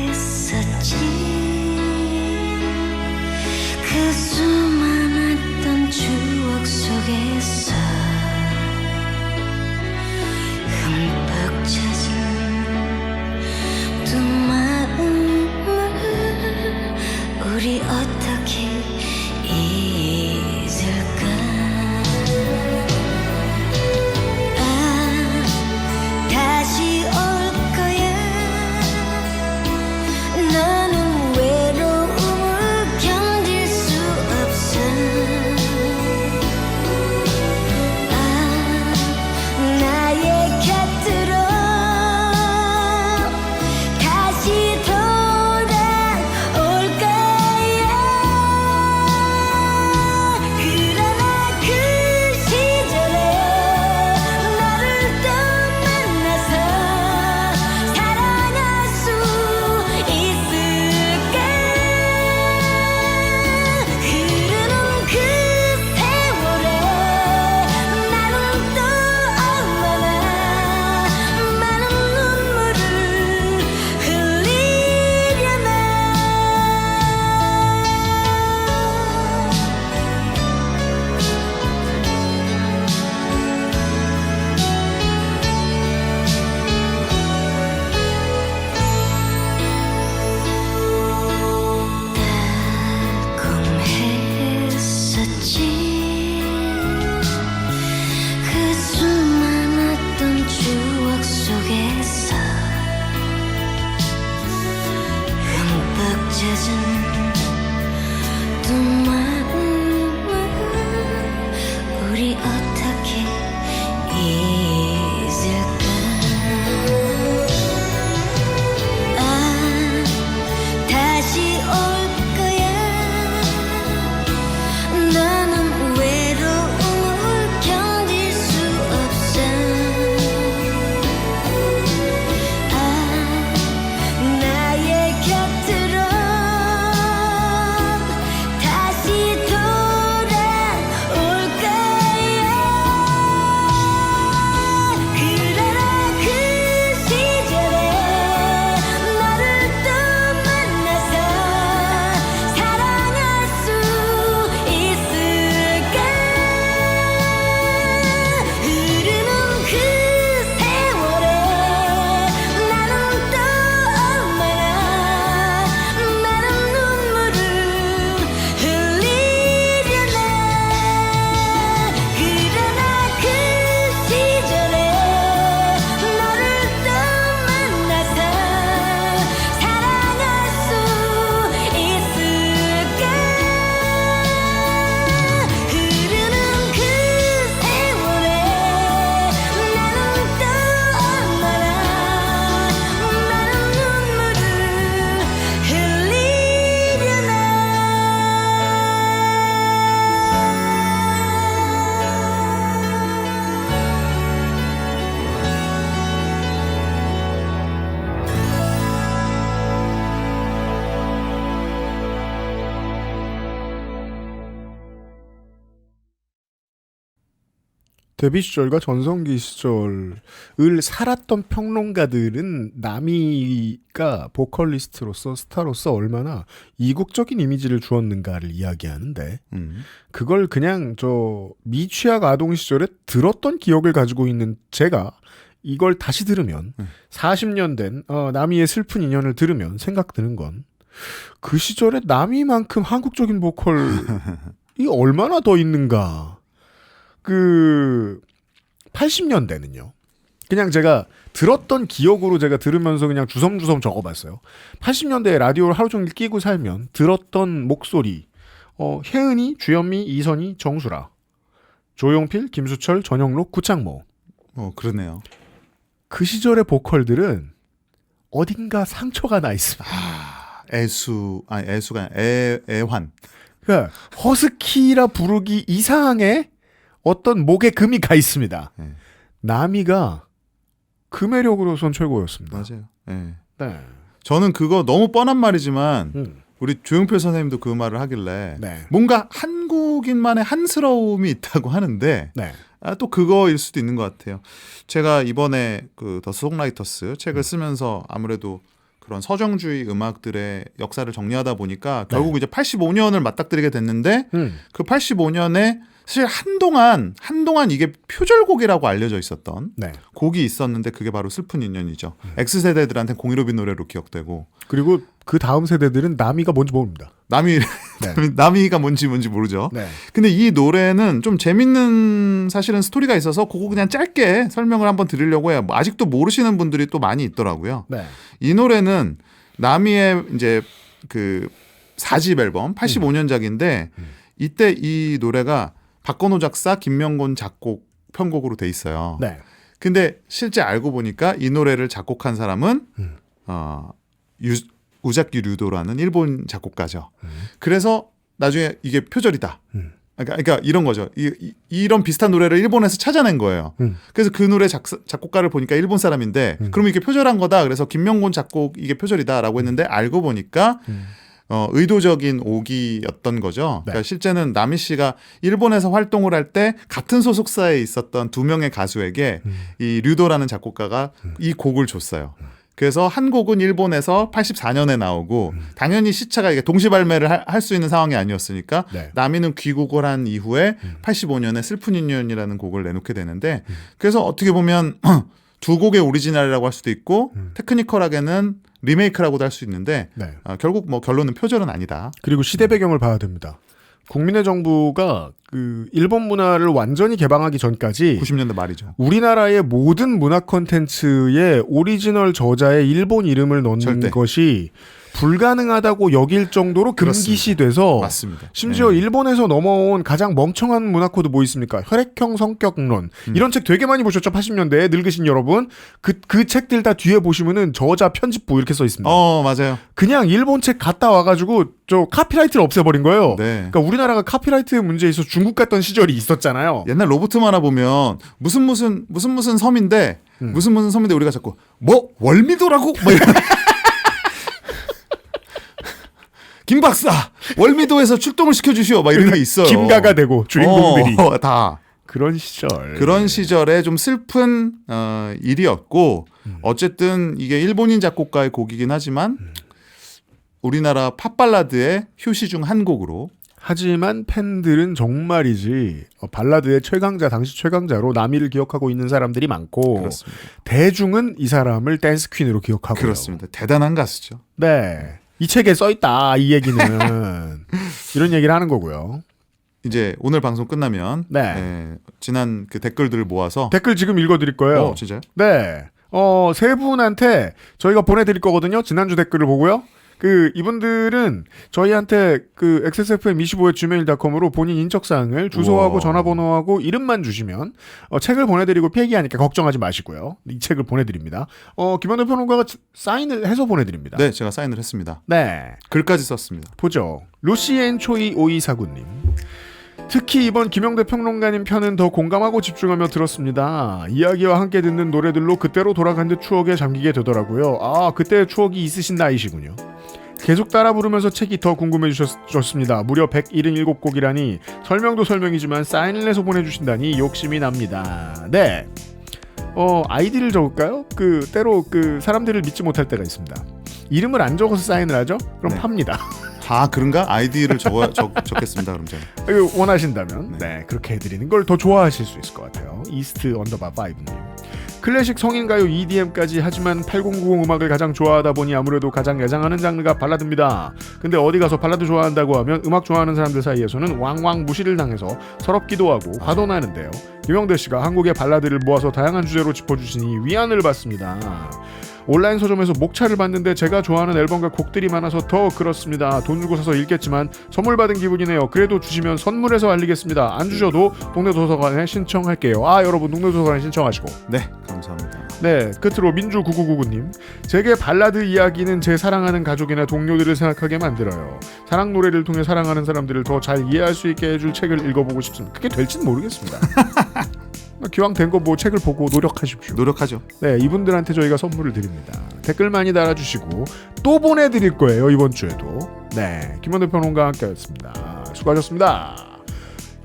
달콤했었지. 「 잦은 두 마음을 우리 어떻게 잊을까. 아 다시 올 거야. 나는 외로움을 견딜 수 없어. 아 나의 곁으로 다시 돌아올 거야. 그러나 그 시절에 너를 또 만나서 사랑할 수 있을까. 흐르는 그 세월에 나는 또 얼마나 많은 눈물을 흘리려나. 그러나 그 시절에 너를 또 만나서 사랑할 수 있을까. 흐르는 그 세월에 나는 또 얼마나 많은 눈물을 흘리려나. 데뷔 시절과 전성기 시절을 살았던 평론가들은 나미가 보컬리스트로서 스타로서 얼마나 이국적인 이미지를 주었는가를 이야기하는데 그걸 그냥 저 미취학 아동 시절에 들었던 기억을 가지고 있는 제가 이걸 다시 들으면 40년 된 나미의 슬픈 인연을 들으면 생각드는 건 그 시절에 나미만큼 한국적인 보컬이 얼마나 더 있는가. 그 80년대는요. 그냥 제가 들었던 기억으로 제가 들으면서 그냥 주섬주섬 적어봤어요. 80년대에 라디오를 하루 종일 끼고 살면 들었던 목소리. 혜은이, 주현미, 이선희, 정수라. 조용필, 김수철, 전영록, 구창모. 그러네요. 그 시절의 보컬들은 어딘가 상처가 나 있습니다. 애수가 아니라 애환. 그러니까 허스키라 부르기 이상의 어떤 목에 금이 가 있습니다. 네. 나미가 그 매력으로선 최고였습니다. 맞아요. 네. 네. 저는 그거 너무 뻔한 말이지만 우리 조용필 선생님도 그 말을 하길래 네. 뭔가 한국인만의 한스러움이 있다고 하는데 네. 또 그거일 수도 있는 것 같아요. 제가 이번에 그 더 송라이터스 책을 쓰면서 아무래도 그런 서정주의 음악들의 역사를 정리하다 보니까 결국 이제 85년을 맞닥뜨리게 됐는데 그 85년에 사실 한동안 이게 표절곡이라고 알려져 있었던 네. 곡이 있었는데 그게 바로 슬픈 인연이죠. X세대들한테 015B 노래로 기억되고 그리고 그 다음 세대들은 나미가 뭔지 모릅니다. 나미가 뭔지 모르죠. 네. 근데 이 노래는 좀 재밌는 사실은 스토리가 있어서 그거 그냥 짧게 설명을 한번 드리려고 해요. 아직도 모르시는 분들이 또 많이 있더라고요. 네. 이 노래는 나미의 이제 그 4집 앨범 85년작인데 이때 이 노래가 박건호 작사, 김명곤 작곡 편곡으로 돼 있어요. 네. 근데 실제 알고 보니까 이 노래를 작곡한 사람은 우자키 류도라는 일본 작곡가죠. 그래서 나중에 이게 표절이다. 그러니까 이런 거죠. 이런 비슷한 노래를 일본에서 찾아낸 거예요. 그래서 그 노래 작곡가를 보니까 일본 사람인데 그러면 이게 표절한 거다. 그래서 김명곤 작곡 이게 표절이다라고 했는데 알고 보니까 의도적인 오기였던 거죠. 네. 그러니까 실제는 나미 씨가 일본에서 활동을 할 때 같은 소속사에 있었던 두 명의 가수에게 이 류도라는 작곡가가 이 곡을 줬어요. 그래서 한 곡은 일본에서 84년에 나오고 당연히 시차가 이게 동시 발매를 할 수 있는 상황이 아니었으니까 네. 나미는 귀국을 한 이후에 85년에 슬픈 인연이라는 곡을 내놓게 되는데 그래서 어떻게 보면 두 곡의 오리지널이라고 할 수도 있고 테크니컬하게는 리메이크라고도 할 수 있는데 네. 결국 뭐 결론은 표절은 아니다. 그리고 시대 배경을 봐야 됩니다. 국민의 정부가 그 일본 문화를 완전히 개방하기 전까지 90년대 말이죠. 우리나라의 모든 문화 콘텐츠에 오리지널 저자의 일본 이름을 넣는 절대. 것이 불가능하다고 여길 정도로 금기시돼서 맞습니다. 심지어 네. 일본에서 넘어온 가장 멍청한 문화 코드 뭐 있습니까? 혈액형 성격론. 이런 책 되게 많이 보셨죠? 80년대에 늙으신 여러분. 그 책들 다 뒤에 보시면은 저자 편집부 이렇게 써 있습니다. 맞아요. 그냥 일본 책 갔다 와가지고 저 카피라이트를 없애버린 거예요. 네. 그러니까 우리나라가 카피라이트 문제에 있어서 중국 갔던 시절이 있었잖아요. 옛날 로버트 만화 보면 무슨 섬인데 무슨 섬인데 우리가 자꾸 뭐 월미도라고 뭐 이런. 김 박사 월미도에서 출동을 시켜주시오 막 이런 게 있어요. 김가가 되고 주인공들이 다 그런 시절. 그런 시절에 좀 슬픈 일이었고 어쨌든 이게 일본인 작곡가의 곡이긴 하지만 우리나라 팝발라드의 효시 중 한 곡으로. 하지만 팬들은 정말이지 발라드의 최강자 당시 최강자로 나미를 기억하고 있는 사람들이 많고 그렇습니다. 대중은 이 사람을 댄스 퀸으로 기억하고 그렇습니다. 대단한 가수죠. 네. 이 책에 써 있다. 이 얘기는 이런 얘기를 하는 거고요. 이제 오늘 방송 끝나면 네. 지난 그 댓글들을 모아서 댓글 지금 읽어드릴 거예요. 진짜요? 네. 세 분한테 저희가 보내드릴 거거든요. 지난주 댓글을 보고요. 이분들은 저희한테 xsfm25@gmail.com으로 본인 인적사항을 주소하고 우와. 전화번호하고 이름만 주시면 책을 보내드리고 폐기하니까 걱정하지 마시고요. 이 책을 보내드립니다. 김현우 평론가가 사인을 해서 보내드립니다. 네, 제가 사인을 했습니다. 네. 글까지 썼습니다. 보죠. 루시앤초이 5249님. 특히 이번 김영대 평론가님 편은 더 공감하고 집중하며 들었습니다. 이야기와 함께 듣는 노래들로 그때로 돌아간 듯 추억에 잠기게 되더라고요. 그때의 추억이 있으신 나이시군요. 계속 따라 부르면서 책이 더 궁금해 주셨습니다. 무려 177곡이라니 설명도 설명이지만 사인을 내서 보내주신다니 욕심이 납니다. 네. 아이디를 적을까요? 때로 사람들을 믿지 못할 때가 있습니다. 이름을 안 적어서 사인을 하죠? 그럼 네. 팝니다. 그런가? 아이디를 적겠습니다. 그럼 제가. 원하신다면 네 그렇게 해드리는 걸 더 좋아하실 수 있을 것 같아요. 이스트_5님. 클래식 성인가요 EDM까지 하지만 8090 음악을 가장 좋아하다 보니 아무래도 가장 애장하는 장르가 발라드입니다. 근데 어디 가서 발라드 좋아한다고 하면 음악 좋아하는 사람들 사이에서는 왕왕 무시를 당해서 서럽기도 하고 화도 나는데요. 김영대 씨가 한국의 발라드를 모아서 다양한 주제로 짚어주시니 위안을 받습니다. 온라인 서점에서 목차를 봤는데 제가 좋아하는 앨범과 곡들이 많아서 더 그렇습니다. 돈 주고 사서 읽겠지만 선물 받은 기분이네요. 그래도 주시면 선물해서 알리겠습니다. 안 주셔도 동네 도서관에 신청할게요. 여러분 동네 도서관에 신청하시고. 네, 감사합니다. 네, 끝으로 민주9999님. 제게 발라드 이야기는 제 사랑하는 가족이나 동료들을 생각하게 만들어요. 사랑 노래를 통해 사랑하는 사람들을 더 잘 이해할 수 있게 해줄 책을 읽어보고 싶습니다. 그게 될지는 모르겠습니다. 기왕 된 거 책을 보고 노력하십시오. 노력하죠. 네, 이분들한테 저희가 선물을 드립니다. 댓글 많이 달아주시고 또 보내드릴 거예요. 이번 주에도. 네, 김원대 평론가와 함께했습니다. 수고하셨습니다.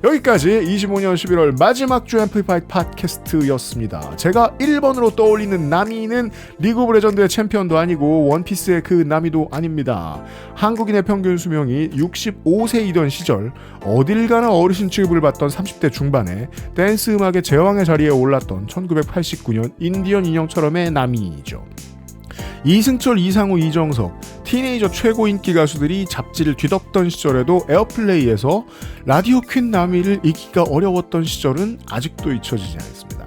여기까지 25년 11월 마지막 주 앰플리파이 팟캐스트였습니다. 제가 1번으로 떠올리는 나미는 리그 오브 레전드의 챔피언도 아니고 원피스의 그 나미도 아닙니다. 한국인의 평균 수명이 65세이던 시절 어딜 가나 어르신 취급을 받던 30대 중반에 댄스 음악의 제왕의 자리에 올랐던 1989년 인디언 인형처럼의 나미이죠. 이승철, 이상우, 이정석, 티네이저 최고 인기 가수들이 잡지를 뒤덮던 시절에도 에어플레이에서 라디오 퀸 나미를 읽기가 어려웠던 시절은 아직도 잊혀지지 않습니다.